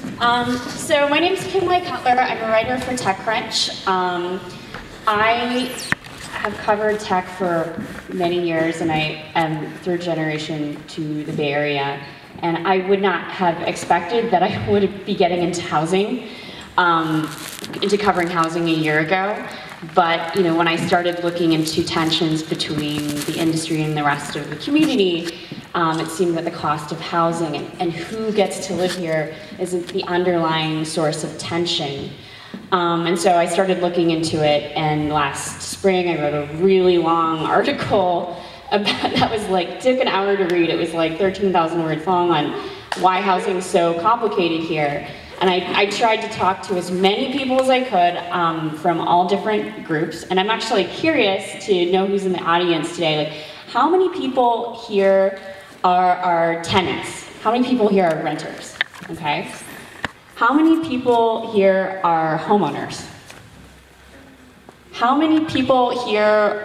So my name's Kim-mai Cutler. I'm a writer for TechCrunch. I have covered tech for many years, and I am third generation to the Bay Area. And I would not have expected that I would be getting into housing, into covering housing a year ago. But when I started looking into tensions between the industry and the rest of the community, it seemed that the cost of housing and who gets to live here is the underlying source of tension. And so I started looking into it, and last spring I wrote a really long article that was took an hour to read. It was 13,000 words long on why housing is so complicated here. And I tried to talk to as many people as I could from all different groups. And I'm actually curious to know who's in the audience today. How many people here are tenants? How many people here are renters? Okay. How many people here are homeowners? How many people here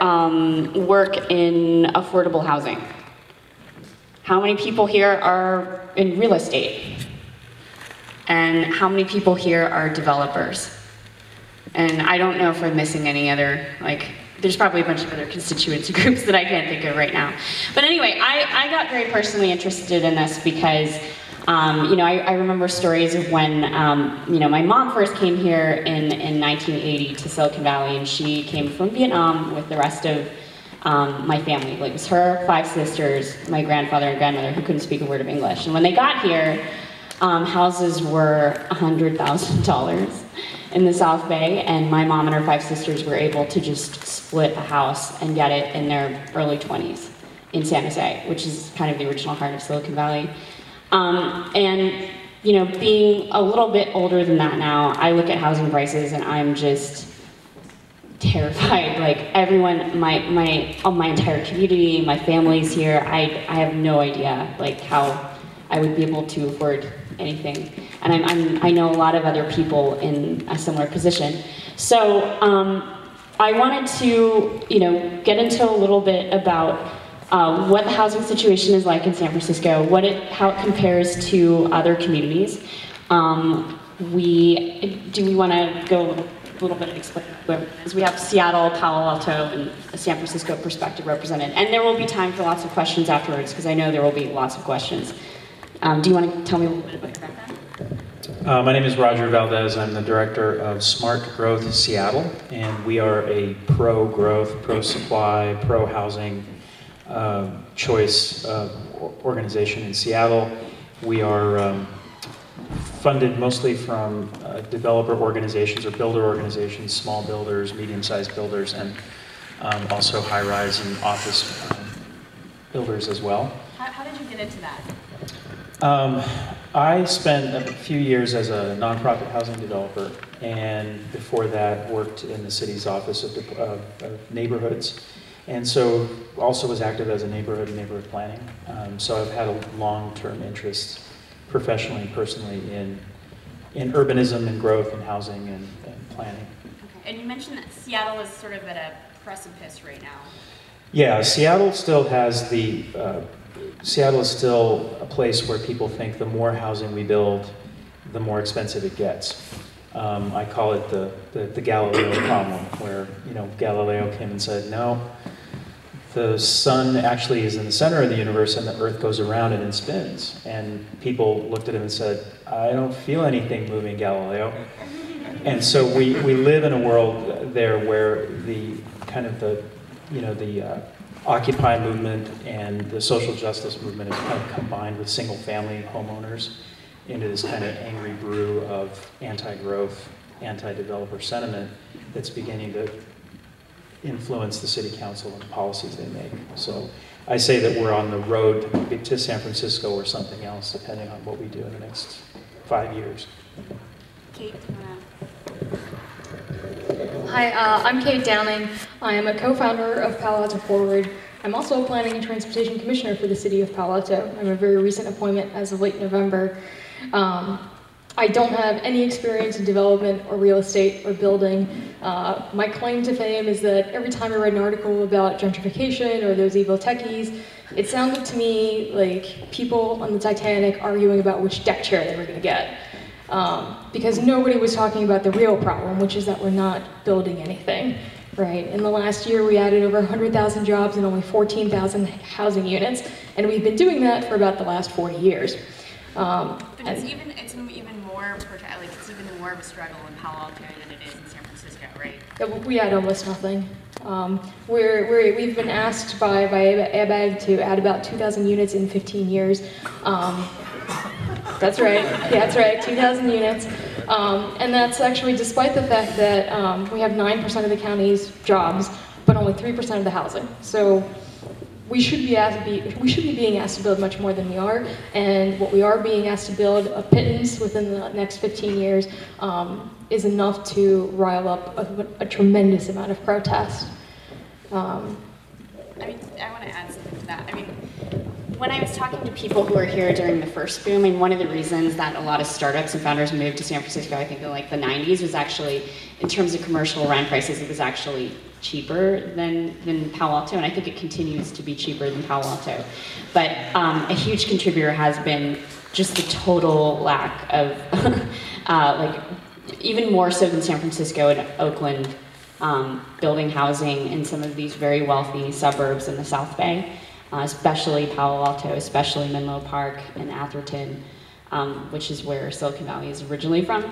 work in affordable housing? How many people here are in real estate? And how many people here are developers? And I don't know if I'm missing any other, there's probably a bunch of other constituency groups that I can't think of right now. But anyway, I got very personally interested in this because I remember stories of when, my mom first came here in 1980 to Silicon Valley, and she came from Vietnam with the rest of my family. It was her, 5 sisters, my grandfather and grandmother who couldn't speak a word of English. And when they got here, houses were $100,000 in the South Bay, and my mom and her 5 sisters were able to just split a house and get it in their early 20s in San Jose, which is kind of the original heart of Silicon Valley. And being a little bit older than that now, I look at housing prices and I'm just terrified. Everyone, my entire community, my family's here. I have no idea how I would be able to afford anything. And I know a lot of other people in a similar position. So I wanted to get into a little bit about what the housing situation is like in San Francisco, how it compares to other communities. Do we want to go a little bit explain where it is? We have Seattle, Palo Alto, and a San Francisco perspective represented. And there will be time for lots of questions afterwards, because I know there will be lots of questions. Do you want to tell me a little bit about your background? My name is Roger Valdez. I'm the director of Smart Growth Seattle, and we are a pro-growth, pro-supply, pro-housing choice organization in Seattle. We are funded mostly from developer organizations or builder organizations, small builders, medium-sized builders, and also high-rise and office builders as well. How did you get into that? I spent a few years as a nonprofit housing developer, and before that worked in the city's office of neighborhoods, and so also was active as a neighborhood planning. So I've had a long-term interest professionally and personally in urbanism and growth and housing and planning. Okay. And you mentioned that Seattle is sort of at a precipice right now. Yeah, Seattle still has Seattle is still a place where people think the more housing we build, the more expensive it gets. I call it the Galileo problem, where Galileo came and said, no, the sun actually is in the center of the universe and the earth goes around it and spins. And people looked at him and said, I don't feel anything moving, Galileo. And so we live in a world there where the Occupy movement and the social justice movement is kind of combined with single-family homeowners into this kind of angry brew of anti-growth, anti-developer sentiment that's beginning to influence the city council and the policies they make. So I say that we're on the road to San Francisco or something else, depending on what we do in the next 5 years. Kate, do you want to? Hi, I'm Kate Downing. I am a co-founder of Palo Alto Forward. I'm also a Planning and Transportation Commissioner for the City of Palo Alto. I'm a very recent appointment as of late November. I don't have any experience in development or real estate or building. My claim to fame is that every time I read an article about gentrification or those evil techies, it sounded to me like people on the Titanic arguing about which deck chair they were going to get. because nobody was talking about the real problem, which is that we're not building anything, right? In the last year, we added over 100,000 jobs and only 14,000 housing units, and we've been doing that for about the last 40 years. But it's even more of a struggle in Palo Alto than it is in San Francisco, right? We add almost nothing. We've been asked by ABAG to add about 2,000 units in 15 years. That's right, 2,000 units. And that's actually despite the fact that we have 9% of the county's jobs, but only 3% of the housing. So we should be being asked to build much more than we are, and what we are being asked to build, a pittance within the next 15 years, is enough to rile up a tremendous amount of protest. I mean, I want to add something to that. I mean, when I was talking to people who were here during the first boom, and one of the reasons that a lot of startups and founders moved to San Francisco, I think in like the 90s, was actually, in terms of commercial rent prices, it was actually cheaper than Palo Alto, and I think it continues to be cheaper than Palo Alto. But a huge contributor has been just the total lack of, like, even more so than San Francisco and Oakland, building housing in some of these very wealthy suburbs in the South Bay, especially Palo Alto, especially Menlo Park and Atherton, which is where Silicon Valley is originally from.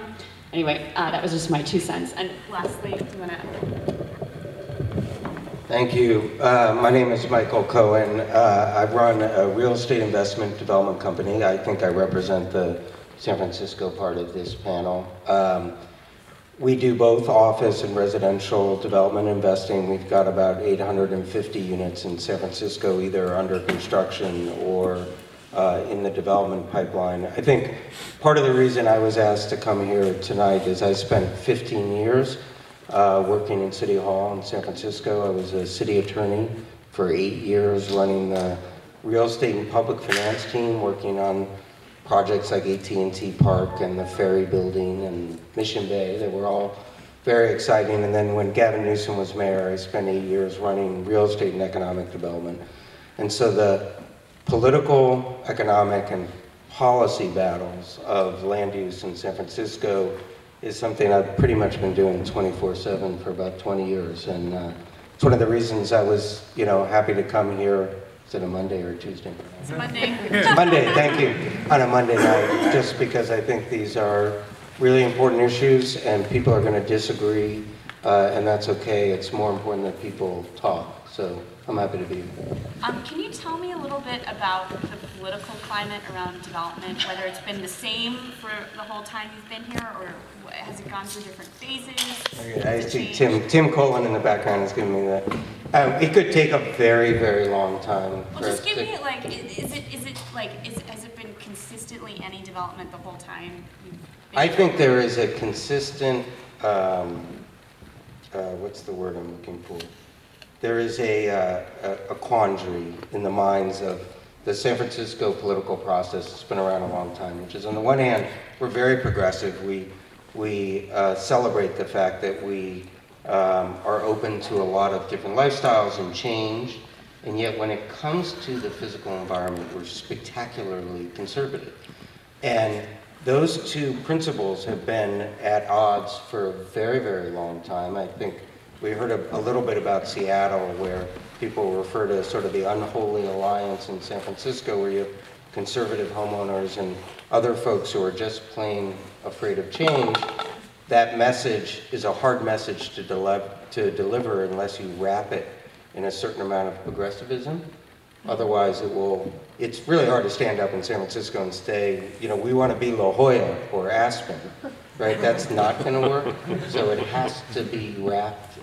Anyway, that was just my 2 cents. And lastly, do you want to... Thank you. My name is Michael Cohen. I run a real estate investment development company. I think I represent the San Francisco part of this panel. We do both office and residential development investing. We've got about 850 units in San Francisco, either under construction or in the development pipeline. I think part of the reason I was asked to come here tonight is I spent 15 years working in City Hall in San Francisco. I was a city attorney for 8 years, running the real estate and public finance team, working on projects like AT&T Park and the Ferry Building and Mission Bay. They were all very exciting. And then when Gavin Newsom was mayor, I spent 8 years running real estate and economic development. And so the political, economic, and policy battles of land use in San Francisco is something I've pretty much been doing 24/7 for about 20 years. And it's one of the reasons I was, happy to come here. Is it a Monday or a Tuesday? It's Monday. It's Monday, thank you. On a Monday night, just because I think these are really important issues and people are going to disagree, and that's okay. It's more important that people talk. So I'm happy to be here. Can you tell me a little bit about the political climate around development, whether it's been the same for the whole time you've been here, or has it gone through different phases? Okay, I see Tim Cohen in the background is giving me that. It could take a very, very long time. Well, just give me, like, has it been consistently any development the whole time? I think there is a consistent, what's the word I'm looking for? There is a quandary in the minds of the San Francisco political process. It's been around a long time, which is, on the one hand, we're very progressive. We celebrate the fact that we are open to a lot of different lifestyles and change, and yet when it comes to the physical environment, we're spectacularly conservative. And those two principles have been at odds for a very, very long time. I think we heard a little bit about Seattle, where people refer to sort of the unholy alliance in San Francisco, where you have conservative homeowners and other folks who are just plain afraid of change. That message is a hard message to deliver unless you wrap it in a certain amount of progressivism. Otherwise, it's really hard to stand up in San Francisco and say, we want to be La Jolla or Aspen, right? That's not going to work. So it has to be wrapped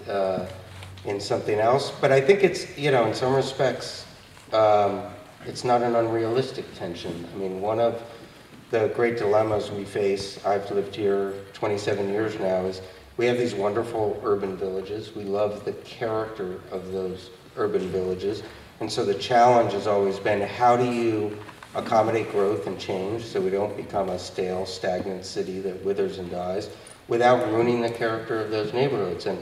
in something else. But I think it's, in some respects, it's not an unrealistic tension. I mean, one of the great dilemmas we face, I've lived here 27 years now, is we have these wonderful urban villages. We love the character of those urban villages. And so the challenge has always been, how do you accommodate growth and change so we don't become a stale, stagnant city that withers and dies without ruining the character of those neighborhoods? And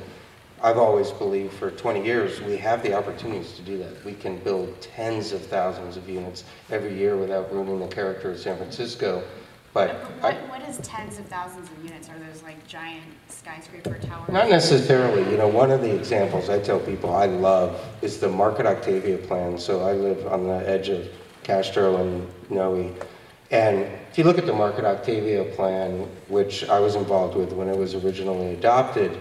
I've always believed for 20 years we have the opportunities to do that. We can build tens of thousands of units every year without ruining the character of San Francisco. But what is tens of thousands of units? Are those like giant skyscraper towers? not necessarily. You know, one of the examples I tell people I love is the Market Octavia plan. So I live on the edge of Castro and Noe. And if you look at the Market Octavia plan, which I was involved with when it was originally adopted,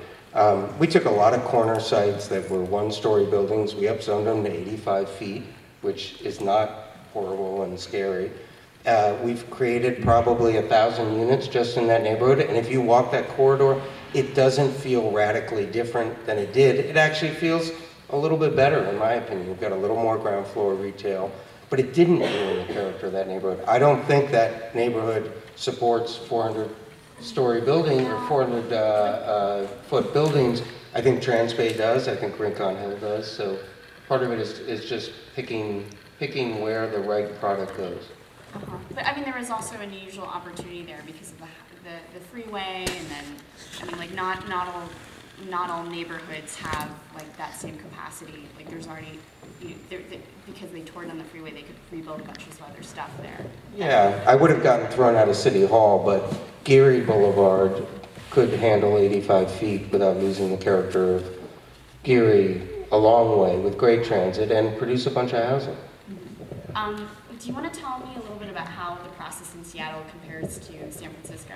we took a lot of corner sites that were one-story buildings. We upzoned them to 85 feet, which is not horrible and scary. We've created probably 1,000 units just in that neighborhood, and if you walk that corridor, it doesn't feel radically different than it did. It actually feels a little bit better, in my opinion. We've got a little more ground floor retail, but it didn't ruin the character of that neighborhood. I don't think that neighborhood supports 400-story building or 400-foot buildings. I think Transbay does. I think Rincon Hill does. So part of it is just picking where the right product goes. But I mean, there was also an unusual opportunity there because of the freeway, and then I mean, like not all neighborhoods have like that same capacity. Like there's already because they tore down the freeway, they could rebuild a bunch of other stuff there. Yeah, I would have gotten thrown out of City Hall, but Geary Boulevard could handle 85 feet without losing the character of Geary a long way with great transit and produce a bunch of housing. Do you want to tell me a little bit about how the process in Seattle compares to San Francisco?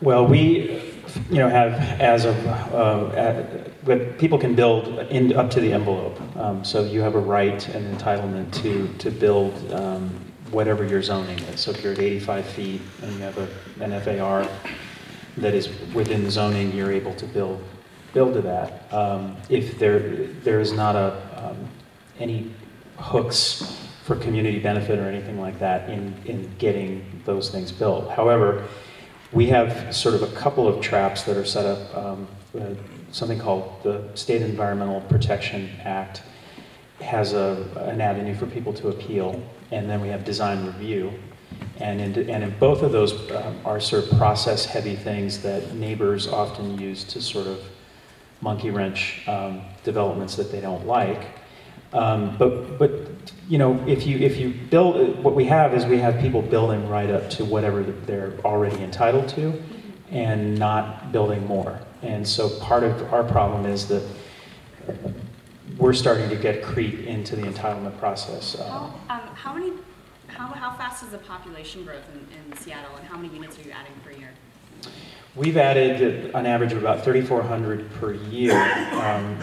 Well, we, have as of but people can build up to the envelope. So you have a right and entitlement to build whatever your zoning is. So if you're at 85 feet and you have an FAR that is within the zoning, you're able to build to that. If there is not any hooks for community benefit or anything like that in getting those things built. However, we have sort of a couple of traps that are set up. Something called the State Environmental Protection Act has an avenue for people to appeal, and then we have design review. And in both of those are sort of process-heavy things that neighbors often use to sort of monkey wrench developments that they don't like. But if you build, what we have is we have people building right up to whatever they're already entitled to, and not building more. And so part of our problem is that we're starting to get creep into the entitlement process. How fast is the population growth in Seattle, and how many units are you adding per year? We've added an average of about 3,400 per year,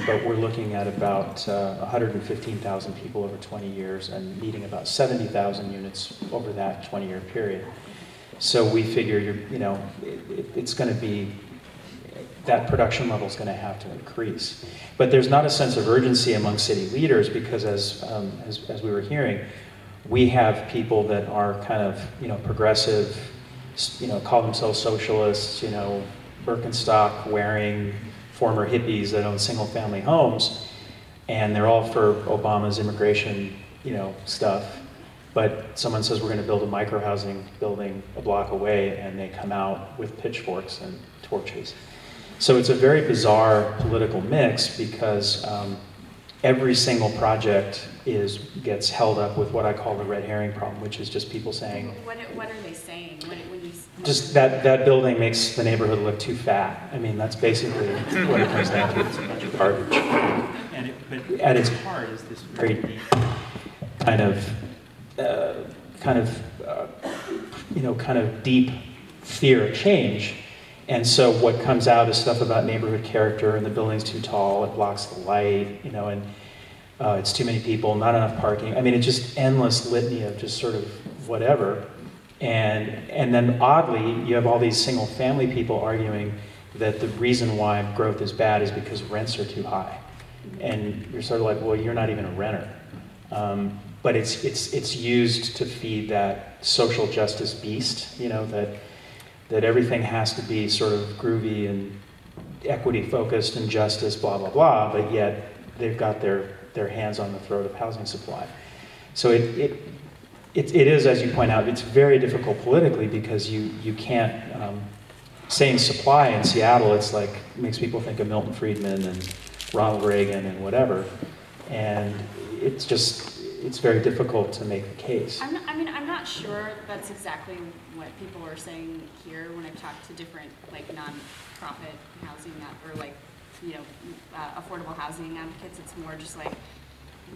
but we're looking at about 115,000 people over 20 years and needing about 70,000 units over that 20-year period. So we figure it's going to be, that production level is going to have to increase. But there's not a sense of urgency among city leaders because as we were hearing, we have people that are kind of progressive, call themselves socialists, Birkenstock wearing former hippies that own single-family homes, and they're all for Obama's immigration, stuff. But someone says we're going to build a micro-housing building a block away, and they come out with pitchforks and torches. So it's a very bizarre political mix because every single project gets held up with what I call the red herring problem, which is just people saying, What are they saying? just that building makes the neighborhood look too fat. I mean, that's basically what it comes down to. It's a bunch of garbage. But at its heart is this very deep kind of deep fear of change. And so what comes out is stuff about neighborhood character, and the building's too tall, it blocks the light, and it's too many people, not enough parking. I mean, it's just endless litany of just sort of whatever. And then oddly, you have all these single family people arguing that the reason why growth is bad is because rents are too high. And you're sort of like, well, you're not even a renter. But it's used to feed that social justice beast, that everything has to be sort of groovy and equity focused and justice, blah, blah, blah, but yet they've got their hands on the throat of housing supply. So it is, as you point out, it's very difficult politically because you can't, saying supply in Seattle, it's like, makes people think of Milton Friedman and Ronald Reagan and whatever. And it's just, it's very difficult to make the case. I'm not sure that's exactly what people are saying here when I've talked to different like non-profit housing or like, you know, affordable housing advocates. It's more just like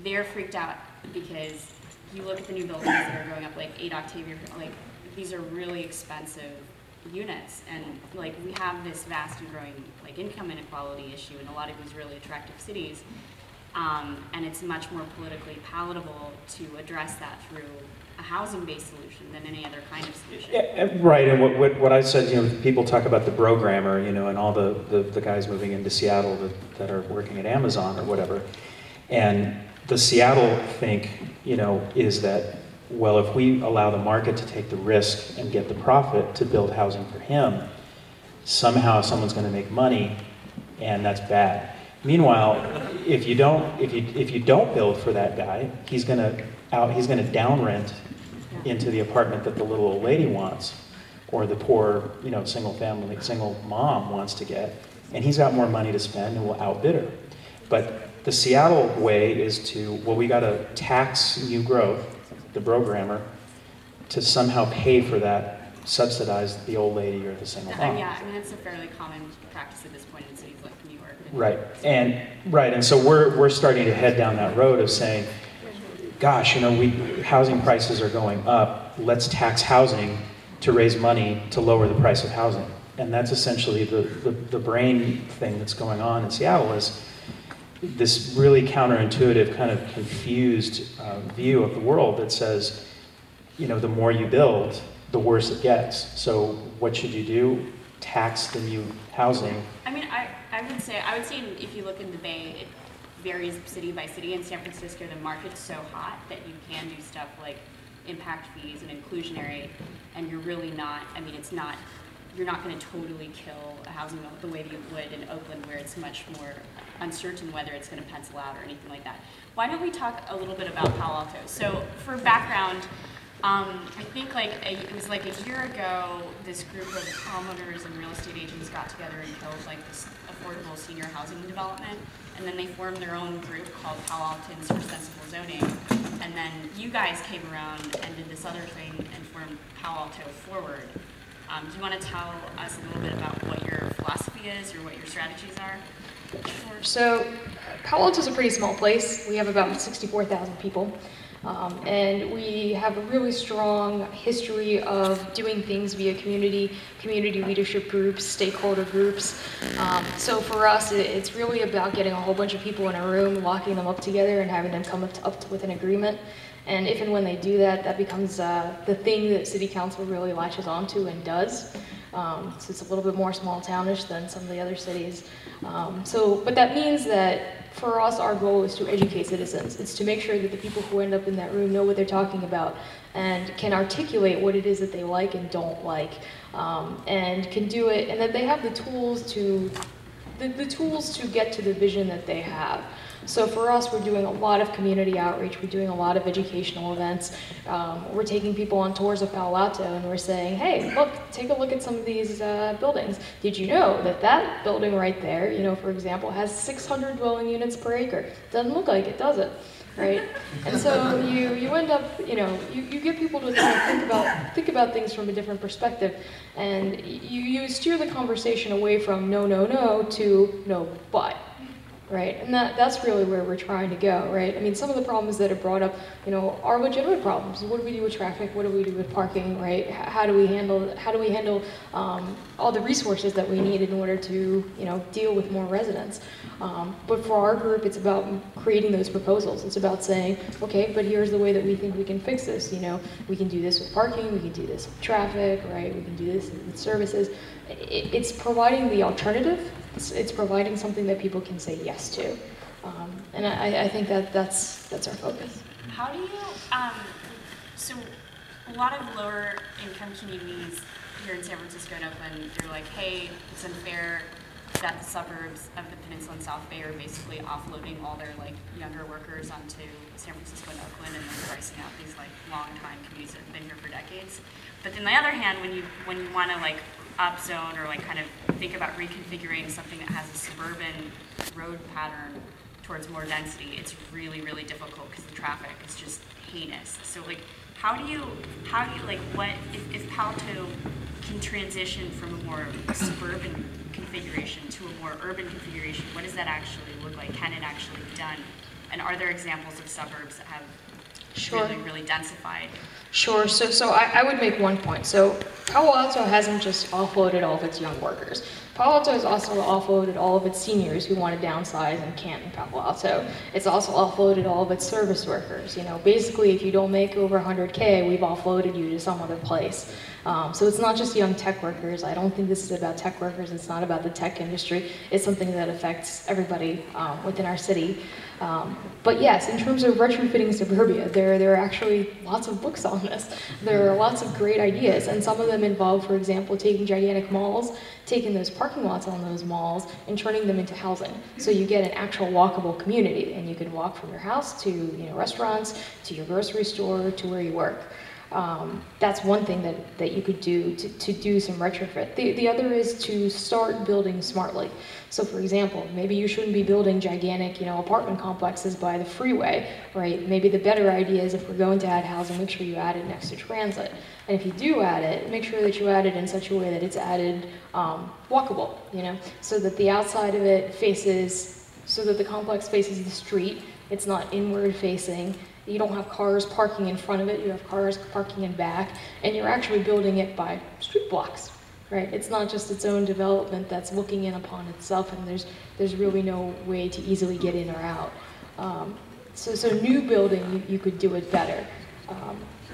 they're freaked out because you look at the new buildings that are going up, like 8 Octavia, like these are really expensive units, and like we have this vast and growing like income inequality issue in a lot of these really attractive cities, and it's much more politically palatable to address that through a housing-based solution than any other kind of solution. Yeah, right, and what I said, you know, people talk about the programmer, you know, and all the guys moving into Seattle that are working at Amazon or whatever, and the Seattle think, you know, is that, well, if we allow the market to take the risk and get the profit to build housing for him, somehow someone's going to make money, and that's bad. Meanwhile, if you don't build for that guy, he's going to down rent into the apartment that the little old lady wants, or the poor, you know, single mom wants to get, and he's got more money to spend and will outbid her. But the Seattle way is to, well, we got to tax new growth, the programmer, to somehow pay for that, subsidize the old lady or the single mom. Yeah, I mean, it's a fairly common practice at this point in cities like New York. Right, and so we're starting to head down that road of saying, gosh, you know, housing prices are going up, let's tax housing to raise money to lower the price of housing. And that's essentially the brain thing that's going on in Seattle, is this really counterintuitive, kind of confused view of the world that says, you know, the more you build, the worse it gets. So what should you do? Tax the new housing. I mean, I would say if you look in the Bay, it varies city by city. In San Francisco, the market's so hot that you can do stuff like impact fees and inclusionary, and you're really not, I mean, it's not, you're not going to totally kill a housing the way that you would in Oakland, where it's much more uncertain whether it's going to pencil out or anything like that. Why don't we talk a little bit about Palo Alto? So for background, I think like it was like a year ago, this group of promoters and real estate agents got together and killed like this affordable senior housing development, and then they formed their own group called Palo Altans for Sensible Zoning, and then you guys came around and did this other thing and formed Palo Alto Forward. Do you want to tell us a little bit about what your philosophy is or what your strategies are? Sure. So Palo Alto is a pretty small place. We have about 64,000 people. And we have a really strong history of doing things via community leadership groups, stakeholder groups. So for us, it's really about getting a whole bunch of people in a room, locking them up together, and having them come up with an agreement. And if and when they do that, that becomes the thing that City Council really latches onto and does. So it's a little bit more small townish than some of the other cities. But that means that for us, our goal is to educate citizens. It's to make sure that the people who end up in that room know what they're talking about and can articulate what it is that they like and don't like, and can do it, and that they have the tools to get to the vision that they have. So for us, we're doing a lot of community outreach. We're doing a lot of educational events. We're taking people on tours of Palo Alto, and we're saying, hey, look, take a look at some of these buildings. Did you know that that building right there, you know, for example, has 600 dwelling units per acre? Doesn't look like it, does it? Right? And so you end up, you know, you get people to kind of think about things from a different perspective, and you steer the conversation away from no, no, no to no, but. Right, and that's really where we're trying to go, right? I mean, some of the problems that are brought up, you know, are legitimate problems. What do we do with traffic? What do we do with parking, right? How do we handle all the resources that we need in order to, you know, deal with more residents? But for our group, it's about creating those proposals. It's about saying, okay, but here's the way that we think we can fix this. You know, we can do this with parking, we can do this with traffic, right? We can do this with services. It's providing the alternative. It's providing something that people can say yes to, and I think that's our focus. How do you, so a lot of lower income communities here in San Francisco and Oakland, they're like, hey, it's unfair that the suburbs of the Peninsula and South Bay are basically offloading all their like younger workers onto San Francisco and Oakland, and then pricing out these like long-time communities that have been here for decades. But on the other hand, when you want to like upzone or like kind of think about reconfiguring something that has a suburban road pattern towards more density, it's really, really difficult because the traffic is just heinous. So like, how do you like, what, if Palo Alto can transition from a more suburban configuration to a more urban configuration, what does that actually look like? Can it actually be done? And are there examples of suburbs that have really, really densified? Sure, so I would make one point. So Palo Alto hasn't just offloaded all of its young workers. Palo Alto has also offloaded all of its seniors who want to downsize and can't in Palo Alto. It's also offloaded all of its service workers. You know, basically, if you don't make over 100K, we've offloaded you to some other place. So it's not just young tech workers. I don't think this is about tech workers. It's not about the tech industry. It's something that affects everybody within our city. But yes, in terms of retrofitting suburbia, there are actually lots of books on this. There are lots of great ideas, and some of them involve, for example, taking gigantic malls, taking those parking lots on those malls, and turning them into housing. So you get an actual walkable community, and you can walk from your house to restaurants, to your grocery store, to where you work. That's one thing that you could do to do some retrofit. The other is to start building smartly. So for example, maybe you shouldn't be building gigantic, apartment complexes by the freeway, right? Maybe the better idea is if we're going to add housing, make sure you add it next to transit. And if you do add it, make sure that you add it in such a way that it's added walkable, so that the outside of it so that the complex faces the street. It's not inward facing. You don't have cars parking in front of it, you have cars parking in back, and you're actually building it by street blocks, right? It's not just its own development that's looking in upon itself, and there's really no way to easily get in or out. So new building, you could do it better.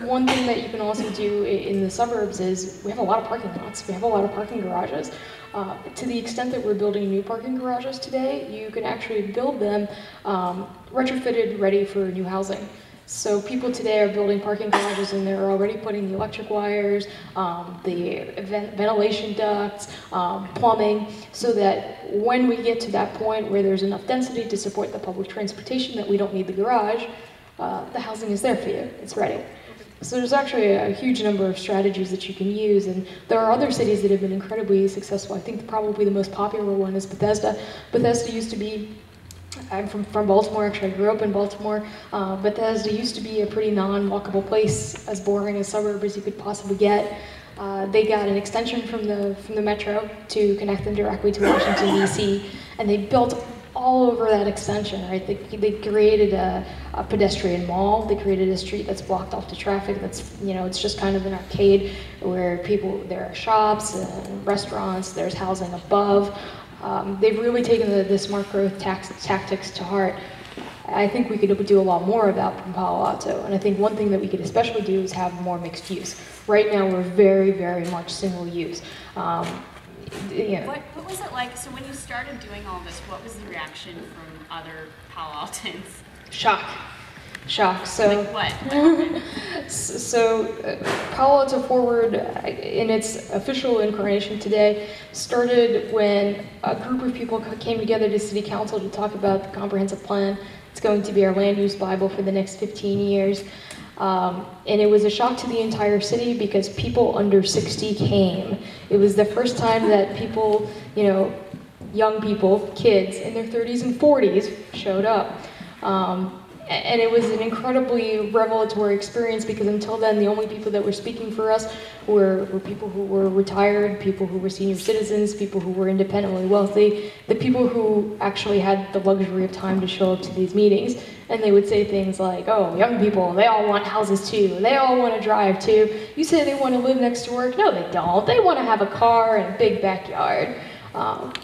One thing that you can also do in the suburbs is we have a lot of parking lots, we have a lot of parking garages. To the extent that we're building new parking garages today, you can actually build them retrofitted, ready for new housing. So people today are building parking garages and they're already putting the electric wires, the ventilation ducts, plumbing, so that when we get to that point where there's enough density to support the public transportation that we don't need the garage, the housing is there for you, it's ready. So there's actually a huge number of strategies that you can use, and there are other cities that have been incredibly successful. I think probably the most popular one is Bethesda. Bethesda used to be, I'm from Baltimore, actually I grew up in Baltimore. Bethesda used to be a pretty non-walkable place, as boring a suburb as you could possibly get. They got an extension from the metro to connect them directly to Washington, D.C., and they built all over that extension, right? They created a pedestrian mall. They created a street that's blocked off to traffic. That's, it's just kind of an arcade where there are shops and restaurants. There's housing above. They've really taken the smart growth tactics to heart. I think we could do a lot more of that from Palo Alto. And I think one thing that we could especially do is have more mixed use. Right now, we're very, very much single use. What was it like? So when you started doing all this, what was the reaction from other Palo Altans? Shock. So, like what? So Palo Alto Forward, in its official incarnation today, started when a group of people came together to City Council to talk about the comprehensive plan. It's going to be our land use Bible for the next 15 years. And it was a shock to the entire city because people under 60 came. It was the first time that people, young people, kids in their 30s and 40s showed up. And it was an incredibly revelatory experience because until then, the only people that were speaking for us were people who were retired, people who were senior citizens, people who were independently wealthy, the people who actually had the luxury of time to show up to these meetings. And they would say things like, oh, young people, they all want houses too. They all want to drive too. You say they want to live next to work? No, they don't. They want to have a car and a big backyard.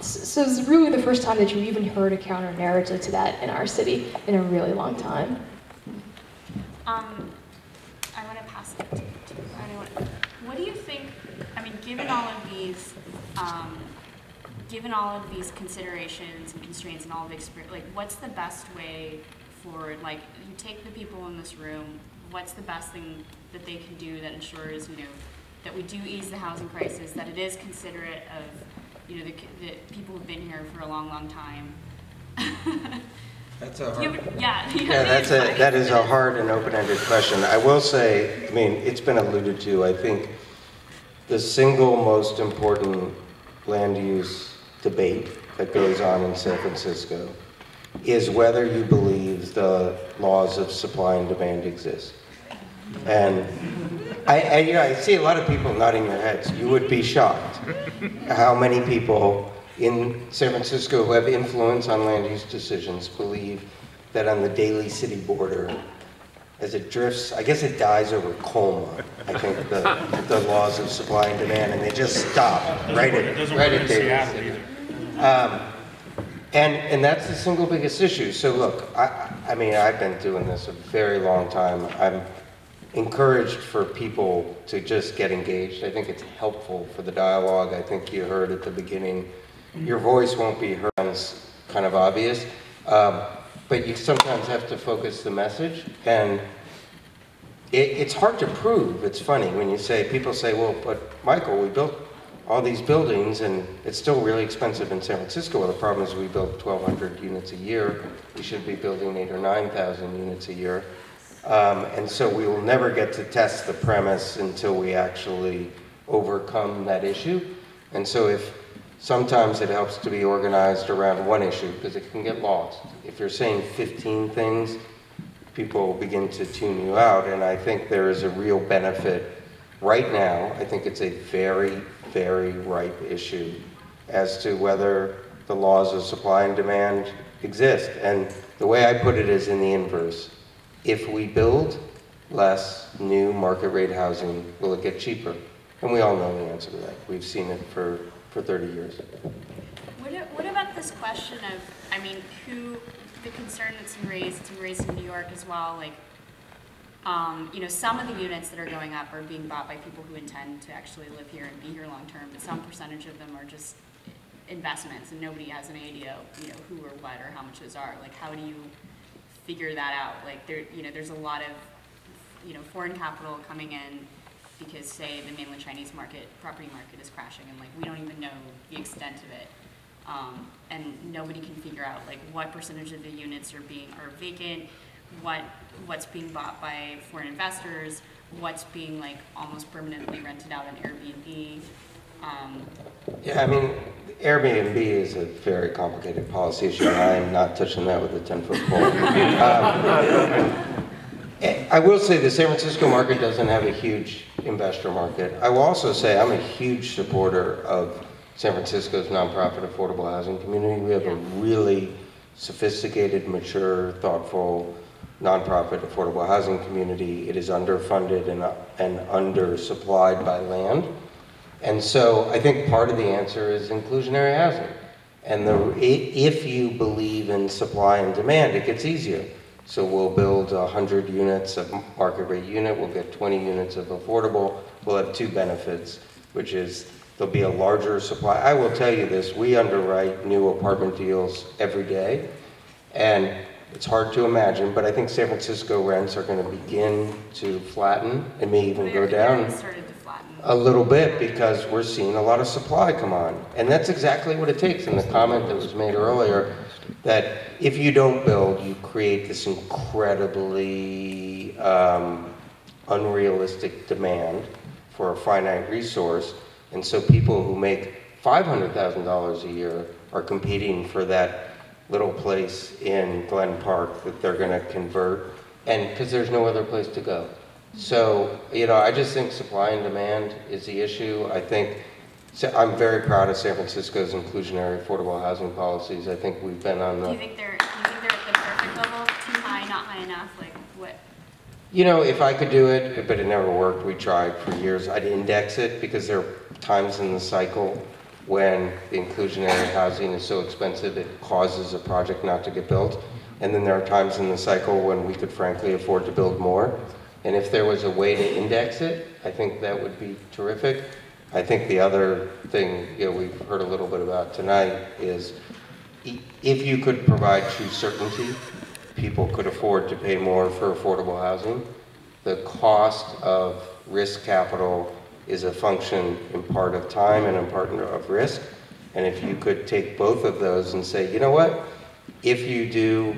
So it's really the first time that you even heard a counter-narrative to that in our city in a really long time. I want to pass it to anyone. What do you think, given all of these considerations and constraints and all of the experience, what's the best way forward? You take the people in this room, what's the best thing that they can do that ensures, that we do ease the housing crisis, that it is considerate of the people who've been here for a long, long time. That's a hard. That is a hard and open-ended question. I will say, it's been alluded to. I think the single most important land use debate that goes on in San Francisco is whether you believe the laws of supply and demand exist. And I see a lot of people nodding their heads. You would be shocked how many people in San Francisco who have influence on land use decisions believe that on the Daly City border, as it drifts, I guess it dies over Colma, I think, the laws of supply and demand, and they just stop right at Daly City. And that's the single biggest issue. So look, I mean, I've been doing this a very long time. I'm encouraged for people to just get engaged. I think it's helpful for the dialogue. I think you heard at the beginning, your voice won't be heard, it's kind of obvious, but you sometimes have to focus the message, and it's hard to prove. It's funny when you say, people say, well, but Michael, we built all these buildings and it's still really expensive in San Francisco. Well, the problem is we built 1,200 units a year. We should be building 8,000 or 9,000 units a year. And so we will never get to test the premise until we actually overcome that issue. And so if sometimes it helps to be organized around one issue because it can get lost. If you're saying 15 things, people begin to tune you out. And I think there is a real benefit right now. I think it's a very, very ripe issue as to whether the laws of supply and demand exist. And the way I put it is in the inverse. If we build less new market rate housing, will it get cheaper? And we all know the answer to that. We've seen it for 30 years. What about this question of, I mean, the concern that's been raised, it's been raised in New York as well, like, you know, some of the units that are going up are being bought by people who intend to actually live here and be here long term, but some percentage of them are just investments and nobody has an idea, you know, who or what or how much those are. Like, how do you figure that out? Like, there's a lot of, you know, foreign capital coming in because, say, the mainland Chinese property market is crashing, and like we don't even know the extent of it, and nobody can figure out like what percentage of the units are vacant, what's being bought by foreign investors, what's being like almost permanently rented out on Airbnb. Yeah, I mean, Airbnb is a very complicated policy issue, and I am not touching that with a 10-foot pole. I will say the San Francisco market doesn't have a huge investor market. I will also say I'm a huge supporter of San Francisco's nonprofit affordable housing community. We have a really sophisticated, mature, thoughtful nonprofit affordable housing community. It is underfunded and undersupplied by land. And so I think part of the answer is inclusionary housing. And if you believe in supply and demand, it gets easier. So we'll build 100 units of market rate unit, we'll get 20 units of affordable, we'll have two benefits, which is there'll be a larger supply. I will tell you this, we underwrite new apartment deals every day, and it's hard to imagine, but I think San Francisco rents are going to begin to flatten and may even go down a little bit because we're seeing a lot of supply come on. And that's exactly what it takes. And the comment that was made earlier, that if you don't build, you create this incredibly unrealistic demand for a finite resource. And so people who make $500,000 a year are competing for that little place in Glen Park that they're going to convert, and because there's no other place to go. So, you know, I just think supply and demand is the issue. I think, I'm very proud of San Francisco's inclusionary affordable housing policies. I think we've been on the... Do you think they're at the perfect level? Too high, not high enough? Like, what? You know, if I could do it, but it never worked, we tried for years, I'd index it because there are times in the cycle when the inclusionary housing is so expensive it causes a project not to get built. And then there are times in the cycle when we could frankly afford to build more. And if there was a way to index it, I think that would be terrific. I think the other thing, you know, we've heard a little bit about tonight is if you could provide true certainty, people could afford to pay more for affordable housing. The cost of risk capital is a function in part of time and in part of risk. And if you could take both of those and say, you know what, if you do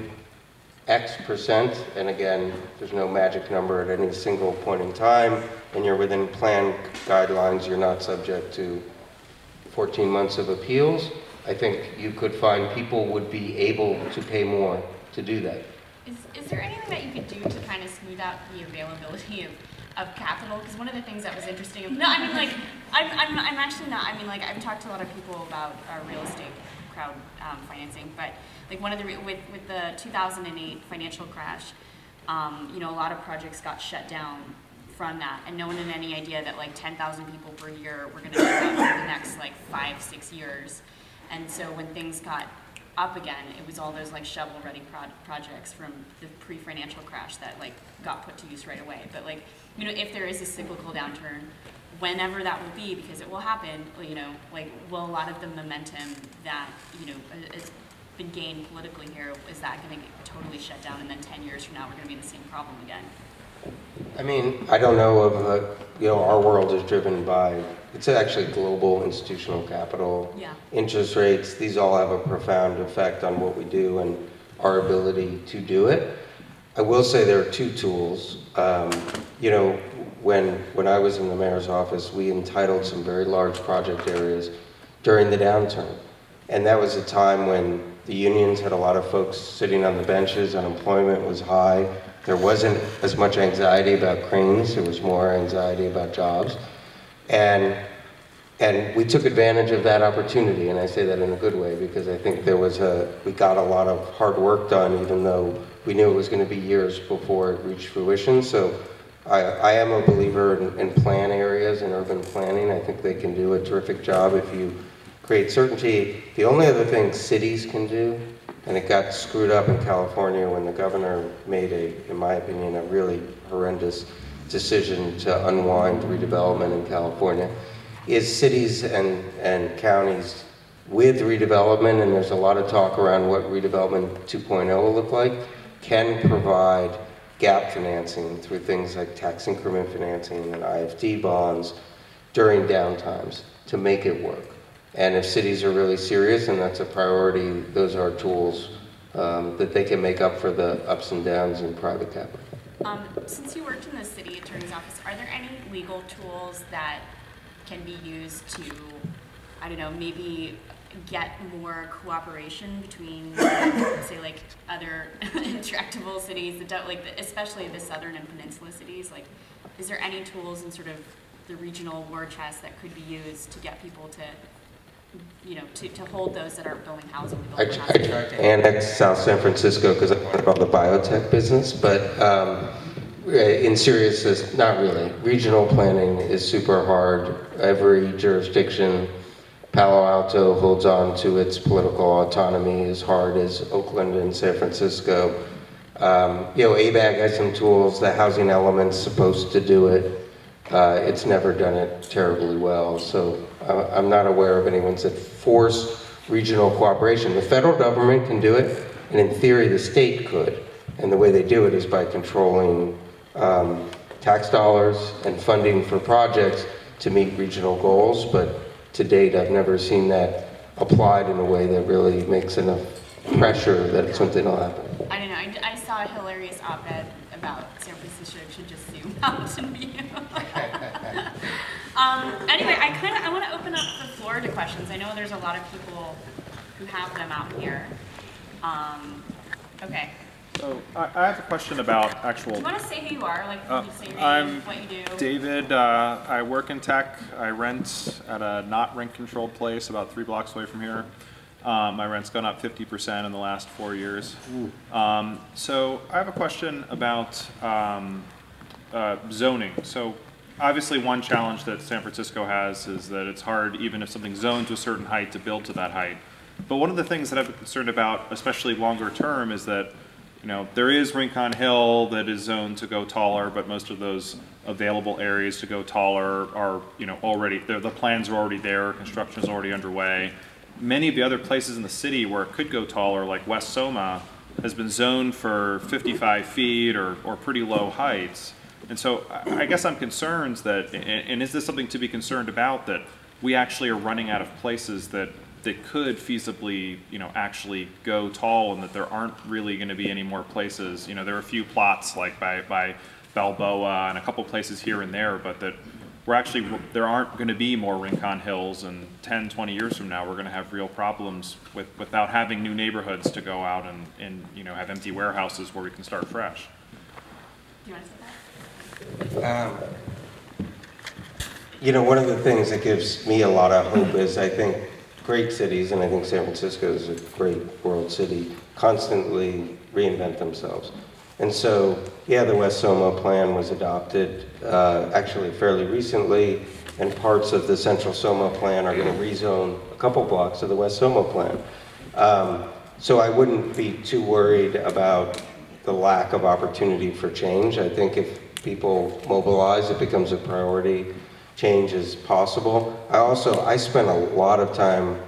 X%, and again, there's no magic number at any single point in time, and you're within plan guidelines, you're not subject to 14 months of appeals, I think you could find people would be able to pay more to do that. Is there anything that you could do to kind of smooth out the availability of capital? Because one of the things that was interesting, no, I mean, like, I'm actually not, I mean, like, I've talked to a lot of people about real estate crowd financing, but like one of the, with the 2008 financial crash, you know, a lot of projects got shut down from that, and no one had any idea that like 10,000 people per year were going to do that for the next like 5-6 years. And so when things got up again, it was all those like shovel-ready projects from the pre-financial crash that like got put to use right away. But like, you know, if there is a cyclical downturn, whenever that will be, because it will happen, you know, like, will a lot of the momentum that, you know, has been gained politically here, is that going to get totally shut down, and then 10 years from now we're going to be in the same problem again? I mean, I don't know of, you know, our world is driven by, it's actually global institutional capital, interest rates, these all have a profound effect on what we do and our ability to do it. I will say there are two tools. You know, when I was in the mayor's office, we entitled some very large project areas during the downturn. And that was a time when the unions had a lot of folks sitting on the benches, unemployment was high. There wasn't as much anxiety about cranes, there was more anxiety about jobs. And we took advantage of that opportunity, and I say that in a good way, because I think we got a lot of hard work done, even though we knew it was going to be years before it reached fruition. So I am a believer in plan areas and urban planning. I think they can do a terrific job if you create certainty. The only other thing cities can do, and it got screwed up in California when the governor made in my opinion, a really horrendous decision to unwind redevelopment in California, is cities and counties with redevelopment, and there's a lot of talk around what redevelopment 2.0 will look like, can provide gap financing through things like tax increment financing and IFD bonds during downtimes to make it work. And if cities are really serious and that's a priority, those are tools that they can make up for the ups and downs in private capital. Since you worked in the city attorney's office, are there any legal tools that can be used to, I don't know, maybe get more cooperation between, say, like other intractable cities, especially the southern and peninsula cities? Like, is there any tools in sort of the regional war chest that could be used to get people to, you know, to hold those that aren't building housing? I tried to annex South San Francisco because I wanted all the biotech business, but in seriousness, not really. Regional planning is super hard. Every jurisdiction, Palo Alto holds on to its political autonomy as hard as Oakland and San Francisco. You know, ABAG has some tools. The housing element's supposed to do it. It's never done it terribly well. So I'm not aware of anyone that force regional cooperation. The federal government can do it, and in theory the state could. And the way they do it is by controlling tax dollars and funding for projects to meet regional goals. But to date, I've never seen that applied in a way that really makes enough pressure that something will happen. I don't know. I saw a hilarious op-ed about San Francisco should just sue Mountain View. Anyway, I want to open up the floor to questions. I know there's a lot of people who have them out here. Okay. So I have a question about actual. Do you want to say who you are? Like, you say your name, I'm what you do. David. I work in tech. I rent at a not rent-controlled place about 3 blocks away from here. My rent's gone up 50% in the last 4 years. So I have a question about zoning. So obviously one challenge that San Francisco has is that it's hard, even if something's zoned to a certain height, to build to that height. But one of the things that I'm concerned about, especially longer term, is that, you know, there is Rincon Hill that is zoned to go taller, but most of those available areas to go taller are, you know, already, the plans are already there, construction is already underway. Many of the other places in the city where it could go taller, like West Soma, has been zoned for 55 feet or pretty low heights. And so I guess I'm concerned that, and is this something to be concerned about, that we actually are running out of places that could feasibly, you know, actually go tall, and that there aren't really going to be any more places. You know, there are a few plots like by Balboa and a couple places here and there, but that there aren't going to be more Rincon Hills, and 10, 20 years from now, we're going to have real problems without having new neighborhoods to go out and have empty warehouses where we can start fresh. Do you want to say that? One of the things that gives me a lot of hope is I think great cities, and I think San Francisco is a great world city, constantly reinvent themselves. And so, yeah, the West Soma plan was adopted actually fairly recently, and parts of the Central Soma plan are going to rezone a couple blocks of the West Soma plan. So I wouldn't be too worried about the lack of opportunity for change. I think if people mobilize, it becomes a priority. Change is possible. I spent a lot of time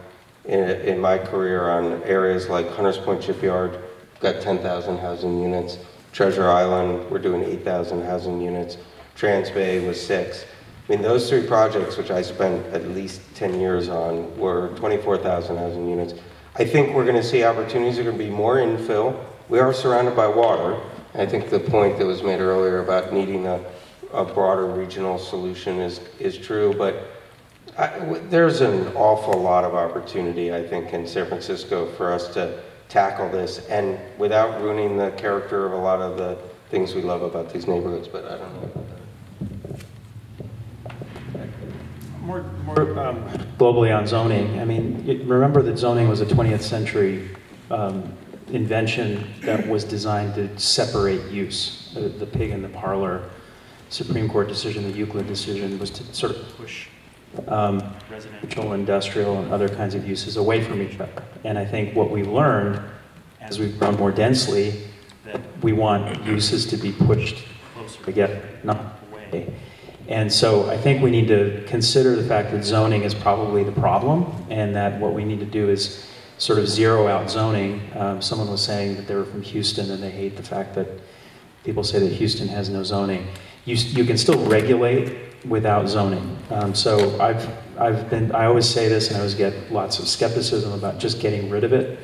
in my career on areas like Hunters Point Shipyard, got 10,000 housing units. Treasure Island, we're doing 8,000 housing units. Trans Bay was 6. I mean, those 3 projects, which I spent at least 10 years on, were 24,000 housing units. I think we're going to see opportunities. There are going to be more infill. We are surrounded by water. I think the point that was made earlier about needing a broader regional solution is true, but there's an awful lot of opportunity, I think, in San Francisco for us to tackle this, and without ruining the character of a lot of the things we love about these neighborhoods, but I don't know about that. More globally on zoning, I mean, remember that zoning was a 20th century invention that was designed to separate use. The pig in the parlor Supreme Court decision, the Euclid decision, was to sort of push residential, industrial, and other kinds of uses away from each other. And I think what we've learned as we've grown more densely, that we want uses to be pushed closer together, not away. And so I think we need to consider the fact that zoning is probably the problem, and that what we need to do is sort of zero out zoning. Someone was saying that they were from Houston and they hate the fact that people say that Houston has no zoning. You can still regulate without zoning. So I always say this, and I always get lots of skepticism about just getting rid of it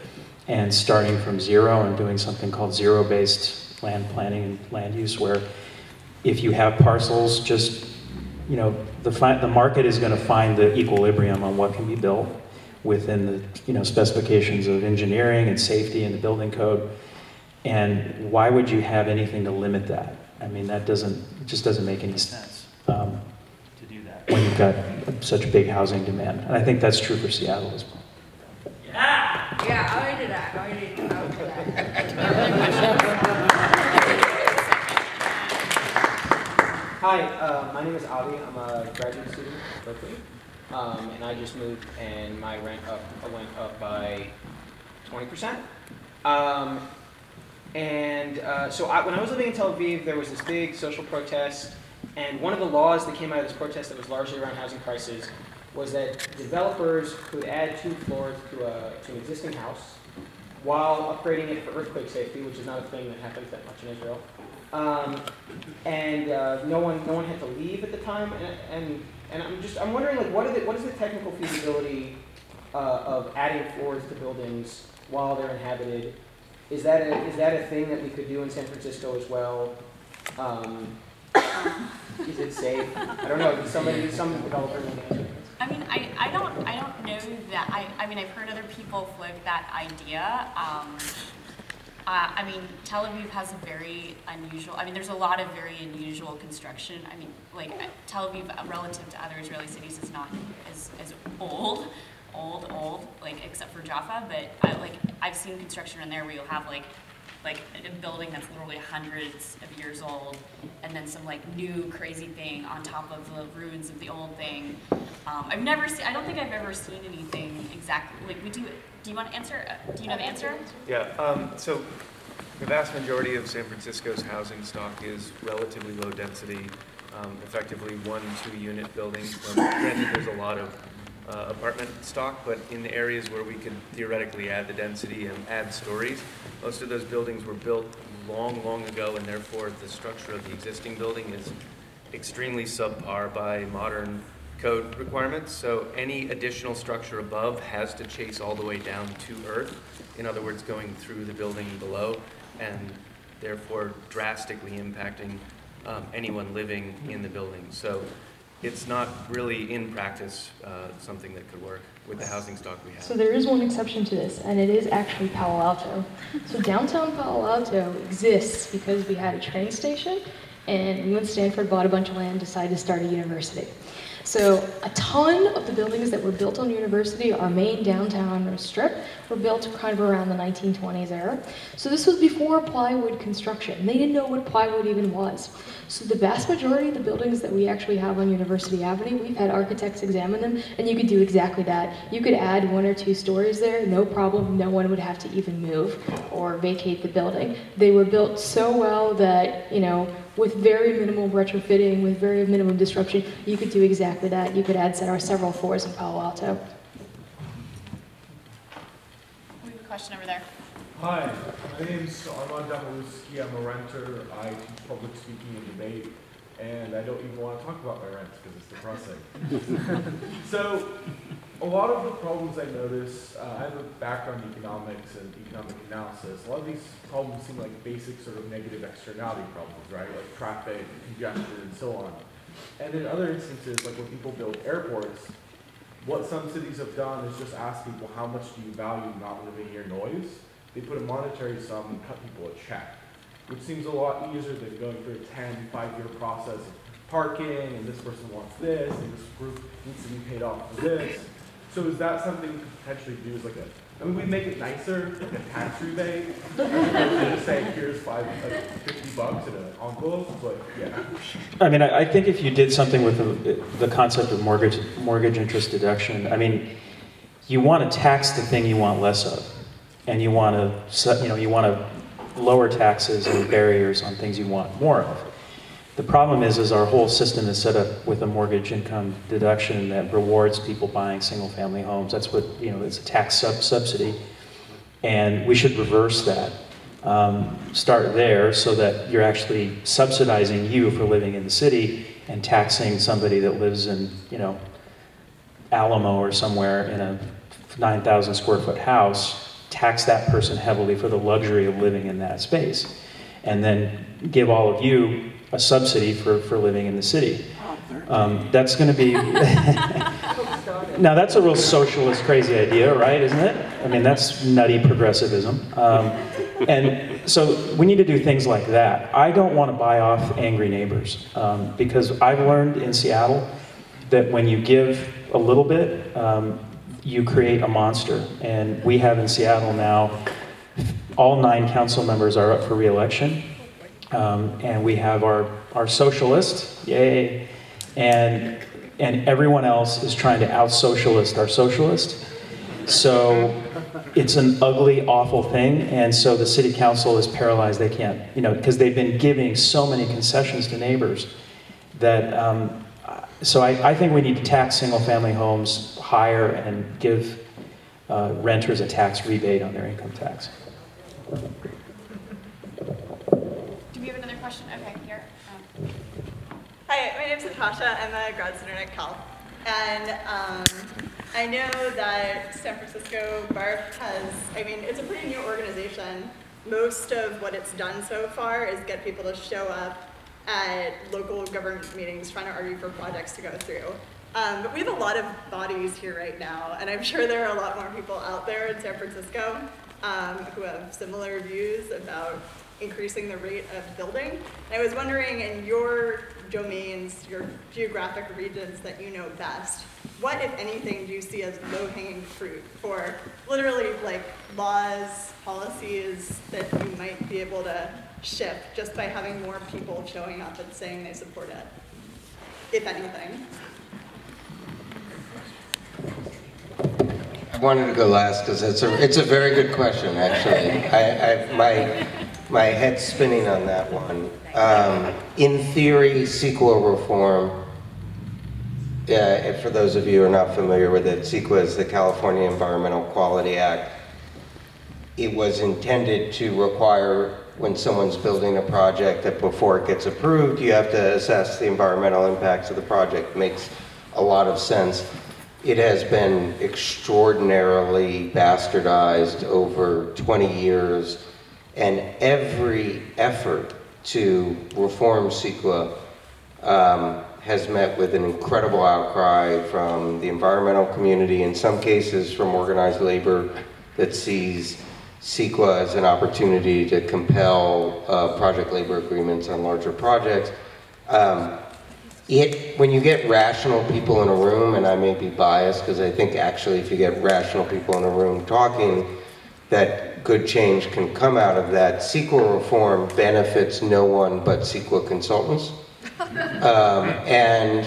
and starting from zero and doing something called zero-based land planning and land use, where if you have parcels, just, the market is going to find the equilibrium on what can be built within the specifications of engineering and safety and the building code. And why would you have anything to limit that? I mean, it just doesn't make any sense to do that when you've got such big housing demand. And I think that's true for Seattle as well. Yeah, I did that. I did Hi, my name is Avi. I'm a graduate student at Berkeley, and I just moved, and my rent went up by 20%. So when I was living in Tel Aviv, there was this big social protest, and one of the laws that came out of this protest that was largely around housing prices was that developers could add 2 floors to an existing house while upgrading it for earthquake safety, which is not a thing that happens that much in Israel. No one had to leave at the time, and I'm wondering, like, what is the technical feasibility of adding floors to buildings while they're inhabited? Is that a thing that we could do in San Francisco as well? Is it safe? I don't know. Some developer may answer. I mean, I don't know that. I mean, I've heard other people float that idea. I mean, Tel Aviv has a very unusual, there's a lot of very unusual construction. I mean, like, Tel Aviv, relative to other Israeli cities, is not as old, like, except for Jaffa, but I've seen construction in there where you'll have like a building that's literally hundreds of years old, and then some new crazy thing on top of the ruins of the old thing. I don't think I've ever seen anything exactly like we do. Do you want to answer? Do you know the answer? Yeah. So the vast majority of San Francisco's housing stock is relatively low density, effectively 1-2 unit buildings. Granted, there's a lot of apartment stock, but in the areas where we could theoretically add the density and add stories, most of those buildings were built long ago, and therefore the structure of the existing building is extremely subpar by modern code requirements. So any additional structure above has to chase all the way down to earth, in other words, going through the building below, and therefore drastically impacting anyone living in the building. So it's not really in practice something that could work with the housing stock we have. So there is one exception to this, and it is actually Palo Alto. So downtown Palo Alto exists because we had a train station, and we went to Stanford, bought a bunch of land, decided to start a university. So a ton of the buildings that were built on University, our main downtown strip, were built kind of around the 1920s era. So this was before plywood construction. They didn't know what plywood even was. So the vast majority of the buildings that we actually have on University Avenue, we've had architects examine them, and you could do exactly that. You could add 1 or 2 stories there, no problem. No one would have to even move or vacate the building. They were built so well that, you know, with very minimal retrofitting, with very minimum disruption, you could do exactly that. You could add several floors in Palo Alto. We have a question over there. Hi, my name's Armand Damaluski. I'm a renter. I teach public speaking and debate, and I don't even want to talk about my rent because it's depressing. So, a lot of the problems I notice, I have a background in economics and economic analysis. A lot of these problems seem like basic sort of negative externality problems, right? Like traffic, congestion, and so on. And in other instances, like when people build airports, what some cities have done is just ask people, how much do you value not living near noise? They put a monetary sum and cut people a check, which seems a lot easier than going through a 10, 5-year process of parking, and this person wants this, and this group needs to be paid off for this. So is that something you could potentially do as like a, I mean, we'd make it nicer, like a tax rebate, and just say, here's $50 in an envelope, but yeah. I mean, I think if you did something with the concept of mortgage interest deduction, I mean, you want to tax the thing you want less of, and you want to lower taxes and barriers on things you want more of. The problem is our whole system is set up with a mortgage income deduction that rewards people buying single-family homes. That's what, it's a tax subsidy, and we should reverse that. Start there so that you're actually subsidizing you for living in the city and taxing somebody that lives in, Alamo or somewhere in a 9,000 square foot house, tax that person heavily for the luxury of living in that space, and then give all of you a subsidy for living in the city. That's going to be... Now that's a real socialist crazy idea, right, isn't it? I mean, that's nutty progressivism. And so we need to do things like that. I don't want to buy off angry neighbors, because I've learned in Seattle that when you give a little bit, you create a monster. And we have in Seattle now, all 9 council members are up for re-election. And we have our socialist, yay, and everyone else is trying to out-socialist our socialist. So it's an ugly, awful thing, and so the city council is paralyzed. They can't, because they've been giving so many concessions to neighbors that, so I think we need to tax single-family homes higher and give renters a tax rebate on their income tax. We have another question. Okay, here. Hi, my name is Natasha. I'm a grad student at Cal. And I know that San Francisco BARF has, it's a pretty new organization. Most of what it's done so far is get people to show up at local government meetings trying to argue for projects to go through. But we have a lot of bodies here right now, and I'm sure there are a lot more people out there in San Francisco who have similar views about increasing the rate of building. And I was wondering, in your domains, your geographic regions that you know best, what, if anything, do you see as low-hanging fruit for literally laws, policies that you might be able to shift just by having more people showing up and saying they support it, if anything? I wanted to go last because it's a very good question, actually. My head's spinning on that one. In theory, CEQA reform, for those of you who are not familiar with it, CEQA is the California Environmental Quality Act. It was intended to require, when someone's building a project, that before it gets approved, you have to assess the environmental impacts of the project. It makes a lot of sense. It has been extraordinarily bastardized over 20 years, and every effort to reform CEQA has met with an incredible outcry from the environmental community, in some cases from organized labor that sees CEQA as an opportunity to compel project labor agreements on larger projects. When you get rational people in a room, and I may be biased because I think actually if you get rational people in a room talking, that good change can come out of that. CEQA reform benefits no one but CEQA consultants and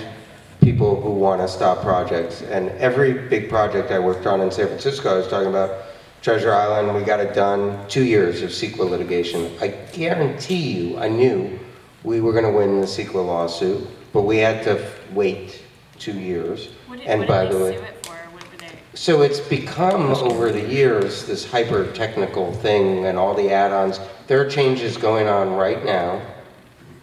people who want to stop projects. And every big project I worked on in San Francisco, I was talking about Treasure Island, we got it done, 2 years of CEQA litigation. I guarantee you, I knew we were going to win the CEQA lawsuit, but we had to wait 2 years. What did And by they the way, sue it for? What were they? so it's become over the years this hyper-technical thing and all the add-ons. There are changes going on right now,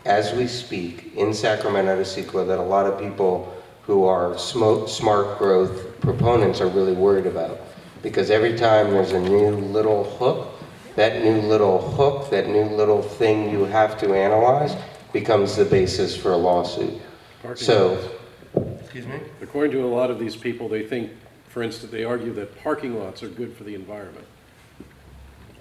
as we speak, in Sacramento to CEQA that a lot of people who are smart growth proponents are really worried about. Because every time there's a new little hook, that new little thing you have to analyze becomes the basis for a lawsuit. Excuse me? According to a lot of these people, they think, for instance, they argue that parking lots are good for the environment.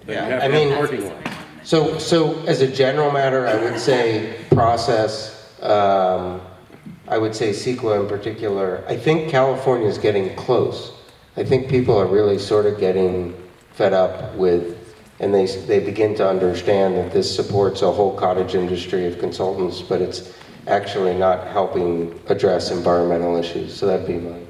Yeah, I mean, parking lots. So as a general matter, I would say process, I would say CEQA in particular. I think California is getting close. I think people are really sort of getting fed up with, and they begin to understand that this supports a whole cottage industry of consultants, but it's actually not helping address environmental issues. So that'd be mine.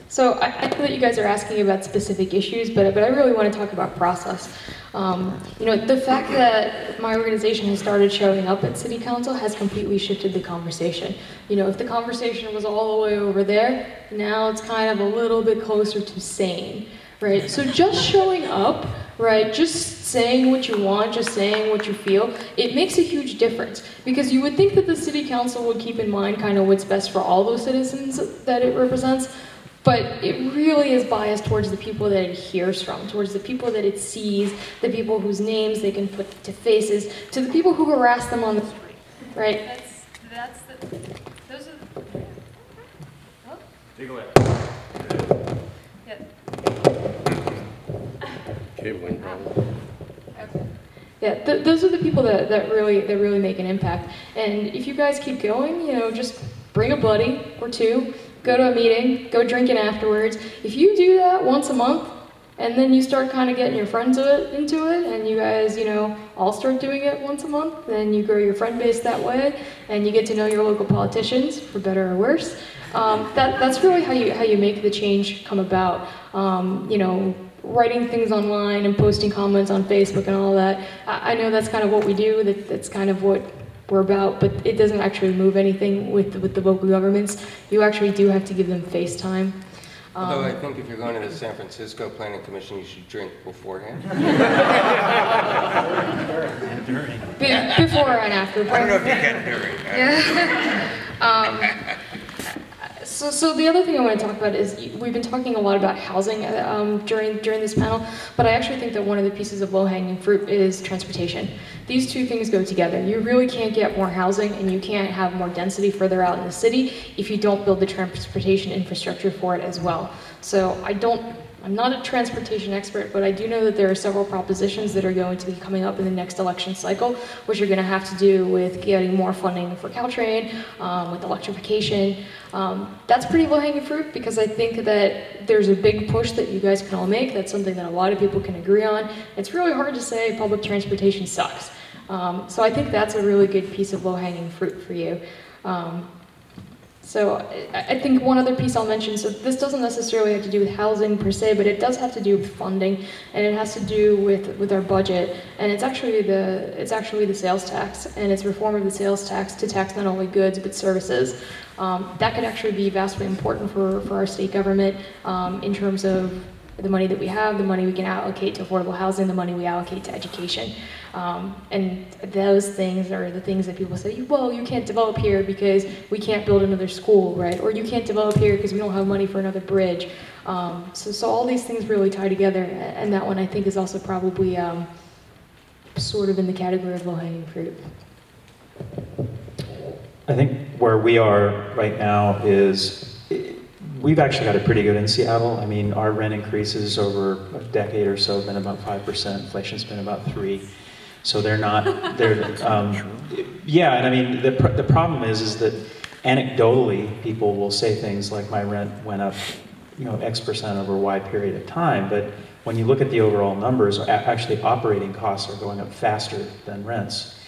So I know that you guys are asking about specific issues, but I really want to talk about process. The fact that my organization has started showing up at City Council has completely shifted the conversation. If the conversation was all the way over there, now it's kind of a little bit closer to sane, right? So just showing up, right, just saying what you want, just saying what you feel, it makes a huge difference. Because you would think that the City Council would keep in mind kind of what's best for all those citizens that it represents, but it really is biased towards the people that it hears from, towards the people that it sees, the people whose names they can put to faces, to the people who harass them on the street, right? Those are oh? Take away. Yeah. Cabling problem. Okay. Yeah, those are the people that really make an impact. And if you guys keep going, just bring a buddy or two, go to a meeting, go drinking afterwards. If you do that once a month, and then you start kind of getting your friends into it, and you guys, all start doing it once a month, then you grow your friend base that way, and you get to know your local politicians, for better or worse. That's really how you make the change come about. Writing things online and posting comments on Facebook and all that. I know that's kind of what we do, that's kind of what we're about, but it doesn't actually move anything with the local governments. You actually do have to give them face time. Although I think if you're going to the San Francisco Planning Commission, you should drink beforehand. Before and after. I don't know if you can during. Yeah. So the other thing I want to talk about is we've been talking a lot about housing during this panel, but I actually think that one of the pieces of low-hanging fruit is transportation. These two things go together. You really can't get more housing and you can't have more density further out in the city if you don't build the transportation infrastructure for it as well. So I'm not a transportation expert, but I do know that there are several propositions that are going to be coming up in the next election cycle, which are going to have to do with getting more funding for Caltrain, with electrification. That's pretty low-hanging fruit because I think that there's a big push that you guys can all make. That's something that a lot of people can agree on. It's really hard to say public transportation sucks. So I think that's a really good piece of low-hanging fruit for you. So I think one other piece I'll mention, so this doesn't necessarily have to do with housing per se, but it does have to do with funding, and it has to do with our budget, and it's actually the sales tax, and it's reform of the sales tax to tax not only goods but services. That could actually be vastly important for our state government in terms of the money that we have, the money we can allocate to affordable housing, the money we allocate to education. And those things are the things that people say, well, you can't develop here because we can't build another school, right? Or you can't develop here because we don't have money for another bridge. So all these things really tie together, and that one I think is also probably sort of in the category of low-hanging fruit. I think where we are right now is, we've actually got it pretty good in Seattle. I mean, our rent increases over a decade or so have been about 5%, inflation's been about 3%. So they're not, yeah, and I mean, the problem is that anecdotally, people will say things like my rent went up, X% over a wide period of time, but when you look at the overall numbers, actually operating costs are going up faster than rents.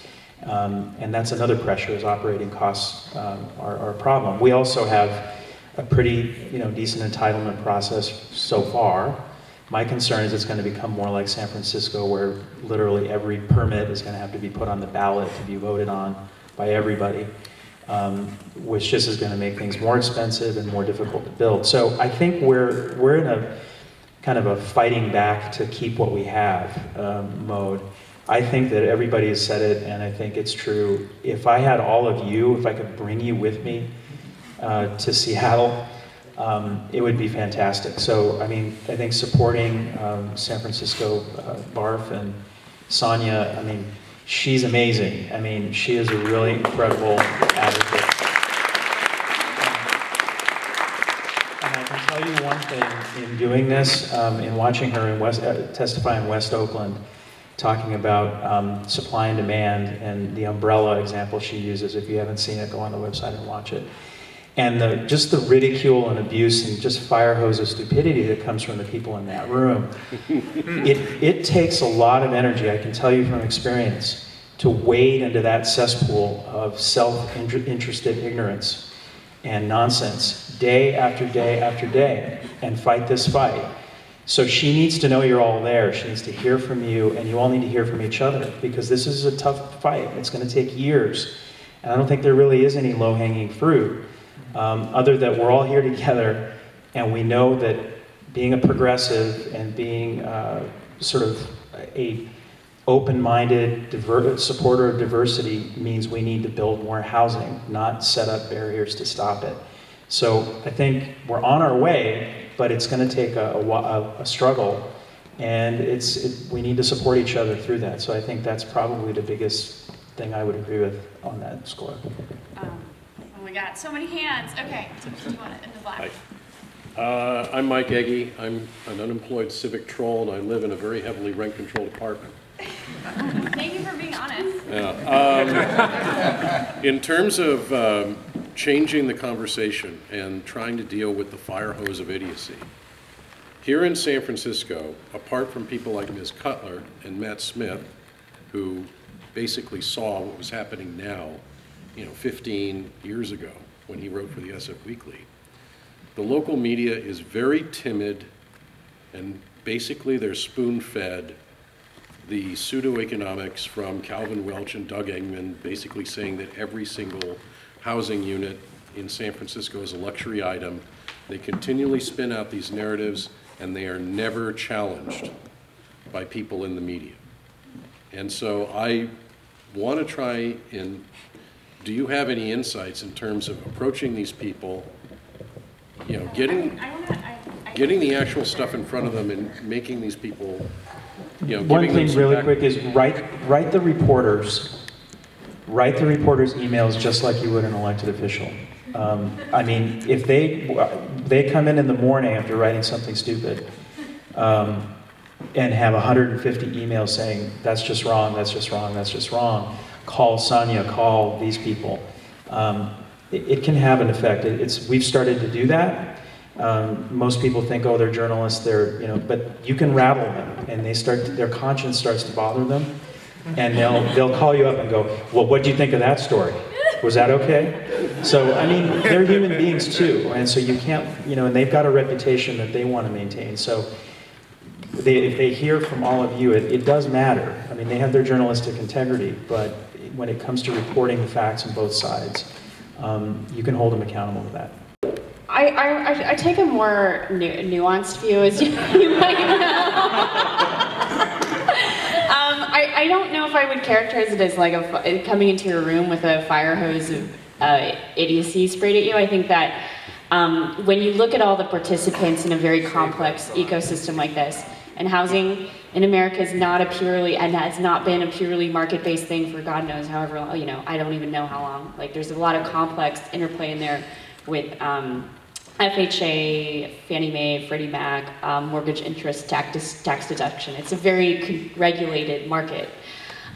And that's another pressure, is operating costs are a problem. We also have a pretty decent entitlement process so far. My concern is it's going to become more like San Francisco, where literally every permit is going to have to be put on the ballot to be voted on by everybody, which just is going to make things more expensive and more difficult to build. So I think we're in a kind of a fighting back to keep what we have mode. I think that everybody has said it, and I think it's true. If I had all of you, if I could bring you with me to Seattle, it would be fantastic. So, I mean, I think supporting San Francisco BARF and Sonia, I mean, she's amazing. I mean, she is a really incredible advocate. And I can tell you one thing, in doing this, in watching her testify in West Oakland, talking about supply and demand and the umbrella example she uses. If you haven't seen it, go on the website and watch it. And just the ridicule and abuse and just fire hose of stupidity that comes from the people in that room. It takes a lot of energy, I can tell you from experience, to wade into that cesspool of self-interested ignorance and nonsense day after day after day and fight this fight. So she needs to know you're all there. She needs to hear from you, and you all need to hear from each other, because this is a tough fight. It's going to take years. And I don't think there really is any low-hanging fruit, other than we're all here together, and we know that being a progressive and being sort of a open-minded supporter of diversity means we need to build more housing, not set up barriers to stop it. So I think we're on our way, but it's going to take a struggle, and we need to support each other through that. So I think that's probably the biggest thing I would agree with on that score. Oh my God, so many hands. Okay, do you want it in the black? Hi. I'm Mike Egge. I'm an unemployed civic troll, and I live in a very heavily rent-controlled apartment. Thank you for being honest. Yeah. In terms of changing the conversation and trying to deal with the fire hose of idiocy, here in San Francisco, apart from people like Ms. Cutler and Matt Smith, who basically saw what was happening now, 15 years ago when he wrote for the SF Weekly, the local media is very timid, and basically they're spoon-fed the pseudo-economics from Calvin Welch and Doug Engman, basically saying that every single housing unit in San Francisco is a luxury item. They continually spin out these narratives, and they are never challenged by people in the media. And so I want to try and, do you have any insights in terms of approaching these people, getting the actual stuff in front of them and making these people, One thing really quick is write the reporters emails just like you would an elected official. I mean, if they come in the morning after writing something stupid and have 150 emails saying, that's just wrong, that's just wrong, that's just wrong, call Sonia, call these people. It can have an effect. We've started to do that. Most people think, oh, they're journalists, but you can rattle them, and their conscience starts to bother them, and they'll call you up and go, well, what do you think of that story? Was that okay? So, I mean, they're human beings too, and so you can't, and they've got a reputation that they want to maintain. So, if they hear from all of you, it does matter. I mean, they have their journalistic integrity, but when it comes to reporting the facts on both sides, you can hold them accountable to that. I take a more nuanced view, as you might know. I don't know if I would characterize it as like coming into your room with a fire hose of idiocy sprayed at you. I think that when you look at all the participants in a very complex ecosystem like this, And housing in America is not a purely, and has not been a purely market-based thing for God knows however long, you know, I don't even know how long. Like, there's a lot of complex interplay in there with FHA, Fannie Mae, Freddie Mac, mortgage interest, tax deduction. It's a very regulated market.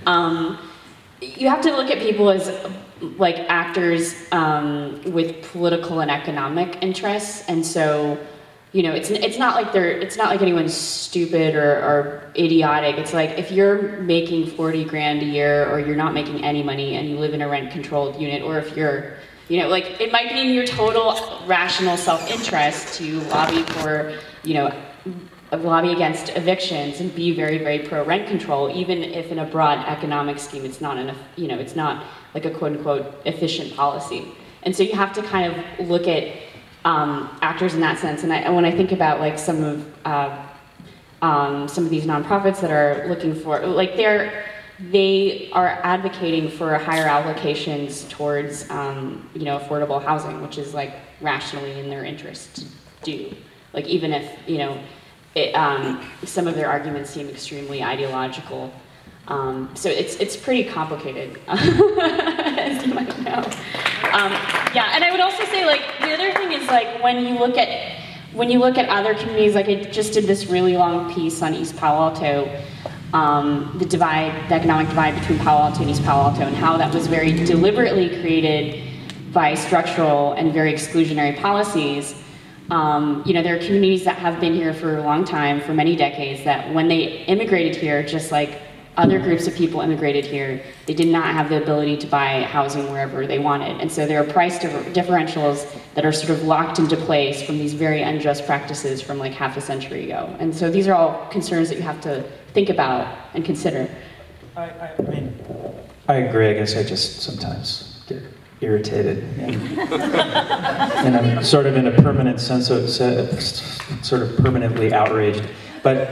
You have to look at people as like actors with political and economic interests, and so, you know, it's not like anyone's stupid or idiotic. It's like if you're making 40 grand a year, or you're not making any money, and you live in a rent-controlled unit, or if you're, you know, like, it might be in your total rational self-interest to lobby for, you know, lobby against evictions and be very, very pro-rent control, even if in a broad economic scheme it's not enough, you know, it's not like a quote-unquote efficient policy. And so you have to kind of look at actors in that sense. And when I think about like some of these nonprofits that are looking for, like, they are advocating for higher allocations towards, you know, affordable housing, which is like rationally in their interest to do. Like, even if, you know, some of their arguments seem extremely ideological. So it's pretty complicated, as you might know. Yeah, and I would also say, like, the other thing is, like, when you look at other communities, like, I just did this really long piece on East Palo Alto, the economic divide between Palo Alto and East Palo Alto, and how that was very deliberately created by structural and very exclusionary policies. You know, there are communities that have been here for a long time, for many decades, that when they immigrated here, just like other groups of people immigrated here, they did not have the ability to buy housing wherever they wanted. And so there are price differentials that are sort of locked into place from these very unjust practices from like half a century ago. And so these are all concerns that you have to think about and consider. I mean, I agree. I guess I just sometimes get irritated. And I'm sort of in a permanent sense of, sort of permanently outraged. But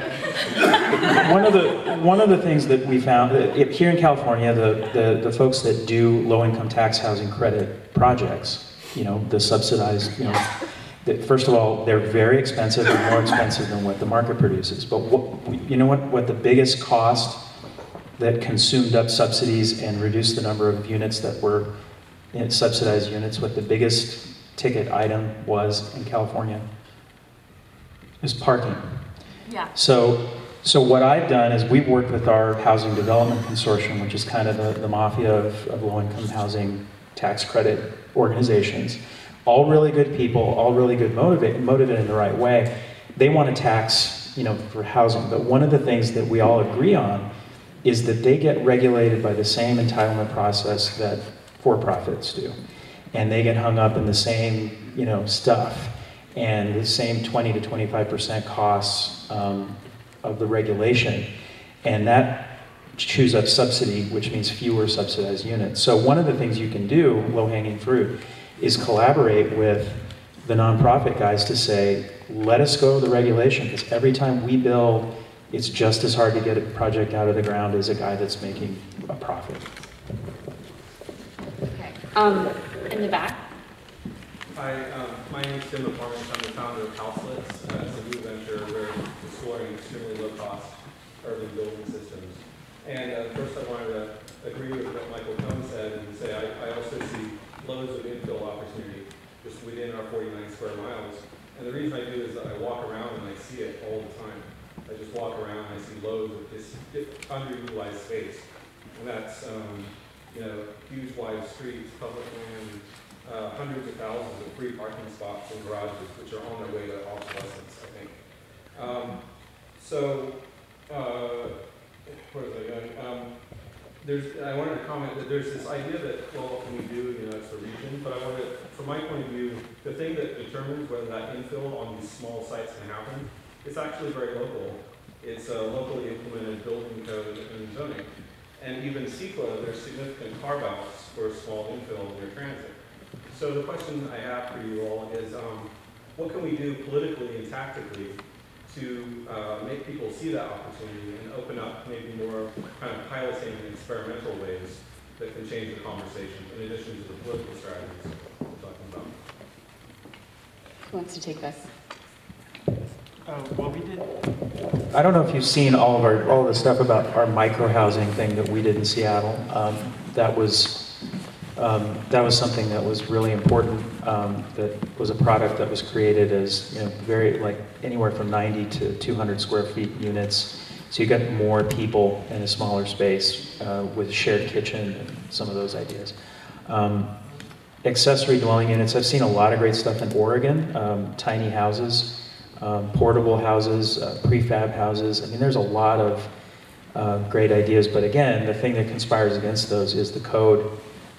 one of the things that we found, here in California, the folks that do low-income tax housing credit projects, you know, the subsidized, you know, first of all, they're very expensive and more expensive than what the market produces. But you know what the biggest cost that consumed up subsidies and reduced the number of units that were subsidized units, what the biggest ticket item was in California? It was parking. Yeah. So what I've done is we've worked with our Housing Development Consortium, which is kind of the mafia of low-income housing tax credit organizations. All really good people, all really good motivated in the right way. They want to tax, you know, for housing. But one of the things that we all agree on is that they get regulated by the same entitlement process that for-profits do. And they get hung up in the same, you know, stuff. And the same 20 to 25% costs of the regulation. And that chews up subsidy, which means fewer subsidized units. So one of the things you can do, low-hanging fruit, is collaborate with the nonprofit guys to say, let us go the regulation, because every time we build, it's just as hard to get a project out of the ground as a guy that's making a profit. Okay. In the back. Hi, my name is Tim McCormick. I'm the founder of Houselets. It's a new venture where we're exploring extremely low-cost urban building systems. And first I wanted to agree with what Michael Cohen said and say I also see loads of infill opportunity just within our 49 square miles. And the reason I do is that I walk around and I see it all the time. I just walk around and I see loads of this underutilized space. And that's, you know, huge wide streets, public land, hundreds of thousands of free parking spots and garages, which are on their way to obsolescence, I think. Where was I going? I wanted to comment that there's this idea that, well, what can we do, you know, it's the region, but I wanted, from my point of view, the thing that determines whether that infill on these small sites can happen, it's actually very local. It's a locally implemented building code and zoning. And even CEQA, there's significant carve-outs for small infill near transit. So the question I have for you all is, what can we do politically and tactically to make people see that opportunity and open up maybe more kind of piloting and experimental ways that can change the conversation in addition to the political strategies we're talking about? Who wants to take this? Well, we did. I don't know if you've seen all the stuff about our micro-housing thing that we did in Seattle. That was something that was really important. That was a product that was created as, you know, very, like, anywhere from 90 to 200 square feet units. So you get more people in a smaller space with shared kitchen and some of those ideas. Accessory dwelling units. I've seen a lot of great stuff in Oregon. Tiny houses. Portable houses, prefab houses. I mean, there's a lot of great ideas, but again, the thing that conspires against those is the code,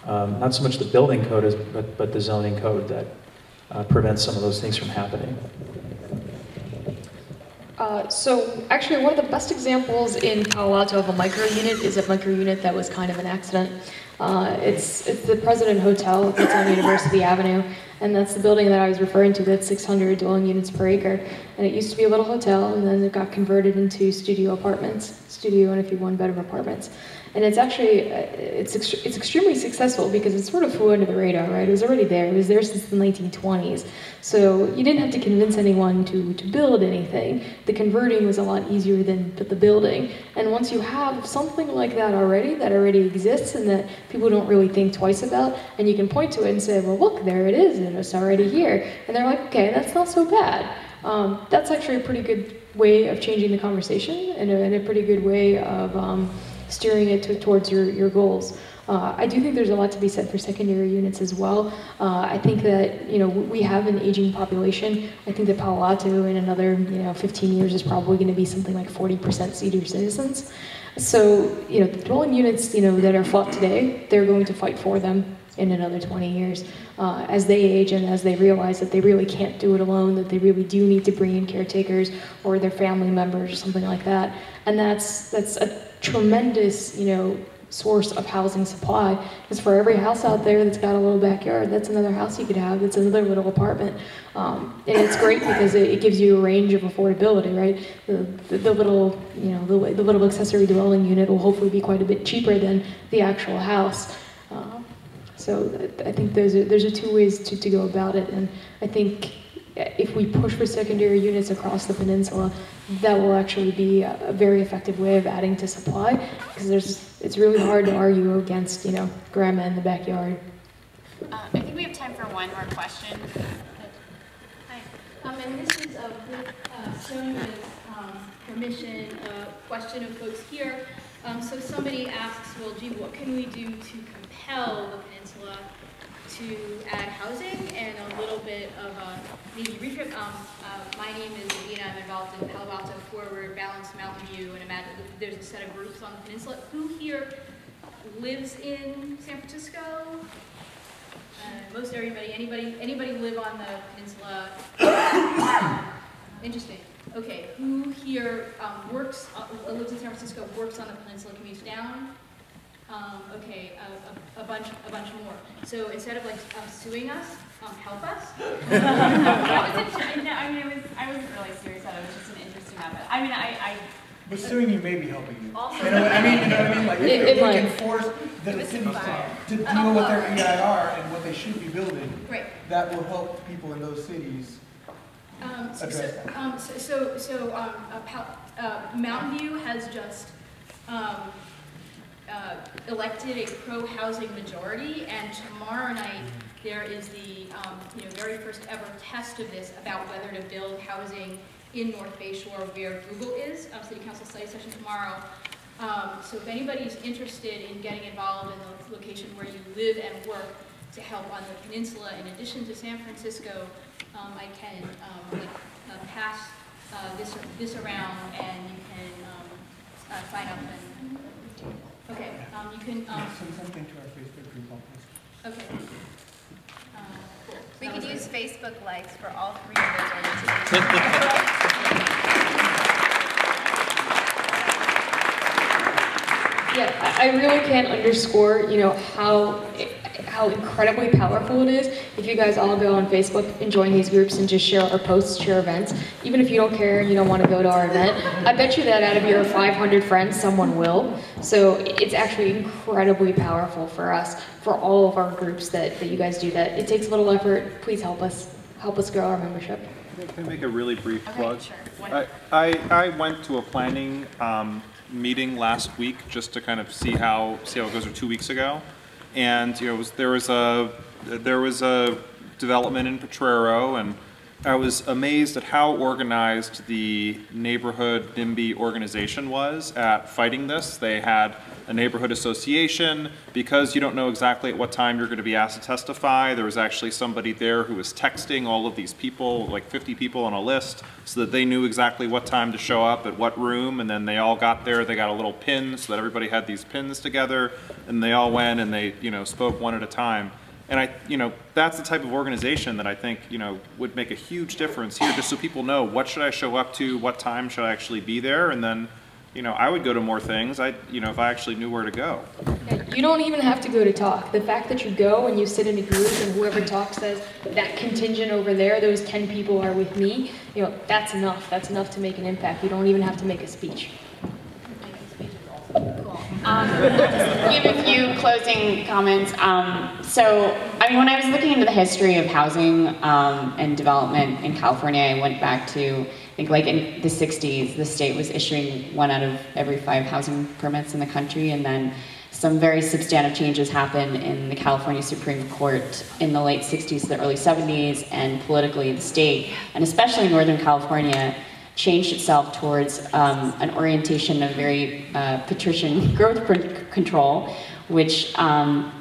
not so much the building code, but the zoning code that prevents some of those things from happening. So actually, one of the best examples in Palo Alto of a micro-unit is a micro-unit that was kind of an accident. It's the President Hotel that's on University Avenue, and that's the building that I was referring to, that's 600 dwelling units per acre. And it used to be a little hotel, and then it got converted into studio apartments, studio and a few one-bedroom apartments. And it's actually, it's extremely successful because it sort of flew under the radar, right? It was already there. It was there since the 1920s. So you didn't have to convince anyone to build anything. The converting was a lot easier than the building. And once you have something like that already exists and that people don't really think twice about, and you can point to it and say, well, look, there it is, and it's already here. And they're like, okay, that's not so bad. That's actually a pretty good way of changing the conversation and a pretty good way of steering it towards your goals. I do think there's a lot to be said for secondary units as well. I think that, you know, we have an aging population. I think that Palo Alto in another, 15 years is probably going to be something like 40% senior citizens. So, the dwelling units, that are fought today, they're going to fight for them in another 20 years. As they age and as they realize that they really can't do it alone, that they really do need to bring in caretakers or their family members or something like that. And that's a tremendous, source of housing supply. Because for every house out there that's got a little backyard, that's another house you could have, that's another little apartment. And it's great because it gives you a range of affordability, right? The little, the little accessory dwelling unit will hopefully be quite a bit cheaper than the actual house. So I think those are two ways to go about it, and I think if we push for secondary units across the peninsula, that will actually be a very effective way of adding to supply, because it's really hard to argue against, grandma in the backyard. I think we have time for one more question. Hi, and this is with Sonia's permission, a question of folks here. So somebody asks, well, gee, what can we do to compel the peninsula to add housing and a little bit of a maybe refit? My name is Adina. I'm involved in Palo Alto Forward, Balance, Mountain View, and imagine there's a set of groups on the peninsula. Who here lives in San Francisco? Most everybody. Anybody live on the peninsula? Interesting. Okay, who here lives in San Francisco, works on the peninsula, commutes down? Okay, a bunch more. So instead of suing us, help us. That was interesting. No, I wasn't really serious about it. It was just an interesting habit. But suing you may be helping you. Also, you know what I mean? Like, if we can force the cities to deal with their EIR and what they should be building, right, that will help people in those cities. Mountain View has just elected a pro-housing majority, and tomorrow night there is the very first ever test of this about whether to build housing in North Bayshore where Google is. City Council study session tomorrow. So if anybody's interested in getting involved in the location where you live and work to help on the peninsula, in addition to San Francisco, I can pass this around, and you can sign up and. Okay, you can. Send something to our Facebook group. I'll post it. Okay. Cool. We could use Facebook likes for all three of those organizations. Yeah, I really can't underscore, how incredibly powerful it is if you guys all go on Facebook and join these groups and just share our posts, share events. Even if you don't care and you don't want to go to our event, I bet you that out of your 500 friends, someone will. So it's actually incredibly powerful for us, for all of our groups that you guys do that. It takes a little effort. Please help us. help us grow our membership. Can I make a really brief plug? Sure. I went to a planning meeting last week just to kind of see how it goes, or 2 weeks ago, and there was a development in Potrero, and I was amazed at how organized the neighborhood NIMBY organization was at fighting this. They had a neighborhood association. Because you don't know exactly at what time you're going to be asked to testify, there was actually somebody there who was texting all of these people, like 50 people on a list, so that they knew exactly what time to show up at what room, and then they all got there. They got a little pin so that everybody had these pins together, and they all went and they spoke one at a time. And that's the type of organization that I think, would make a huge difference here, just so people know what should I show up to, what time should I actually be there, and then, I would go to more things, if I actually knew where to go. You don't even have to go to talk. The fact that you go and you sit in a group and whoever talks says, that contingent over there, those 10 people are with me, that's enough. That's enough to make an impact. You don't even have to make a speech. Give a few closing comments. So, when I was looking into the history of housing and development in California, I went back to, I think like in the 60s, the state was issuing 1 out of every 5 housing permits in the country, and then some very substantive changes happened in the California Supreme Court in the late 60s to the early 70s, and politically the state, and especially Northern California, changed itself towards an orientation of very patrician growth control, which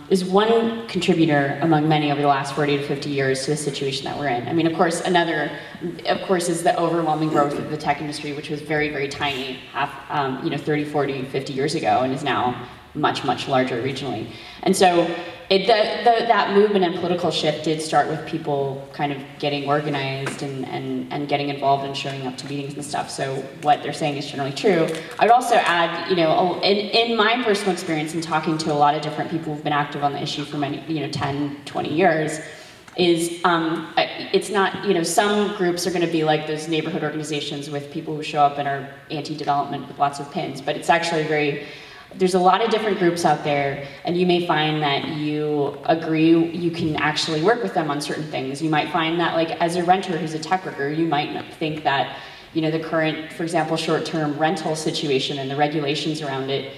is one contributor among many over the last 40 to 50 years to the situation that we're in. Of course, another, is the overwhelming growth of the tech industry, which was very, very tiny 30, 40, 50 years ago, and is now much, much larger regionally. And so that movement and political shift did start with people kind of getting organized and getting involved and showing up to meetings and stuff. So what they're saying is generally true. I would also add, in my personal experience in talking to a lot of different people who've been active on the issue for many, 10, 20 years, is it's not, some groups are going to be like those neighborhood organizations with people who show up and are anti-development with lots of pins, but it's actually there's a lot of different groups out there, and you may find that you agree, you can actually work with them on certain things. You might find that, like, as a renter who's a tech worker, you might think that, the current, for example, short-term rental situation and the regulations around it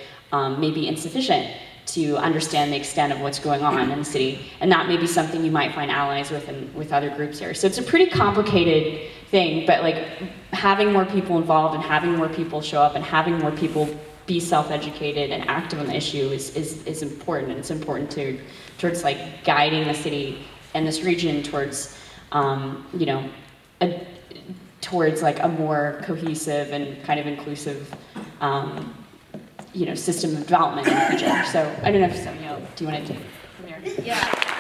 may be insufficient to understand the extent of what's going on in the city, and that may be something you might find allies with other groups here. So it's a pretty complicated thing, but like having more people involved and having more people show up and having more people be self-educated and active on the issue is important, and it's important towards like guiding the city and this region towards towards like a more cohesive and kind of inclusive system of development in the future. So I don't know if do you want to take from here? Yeah.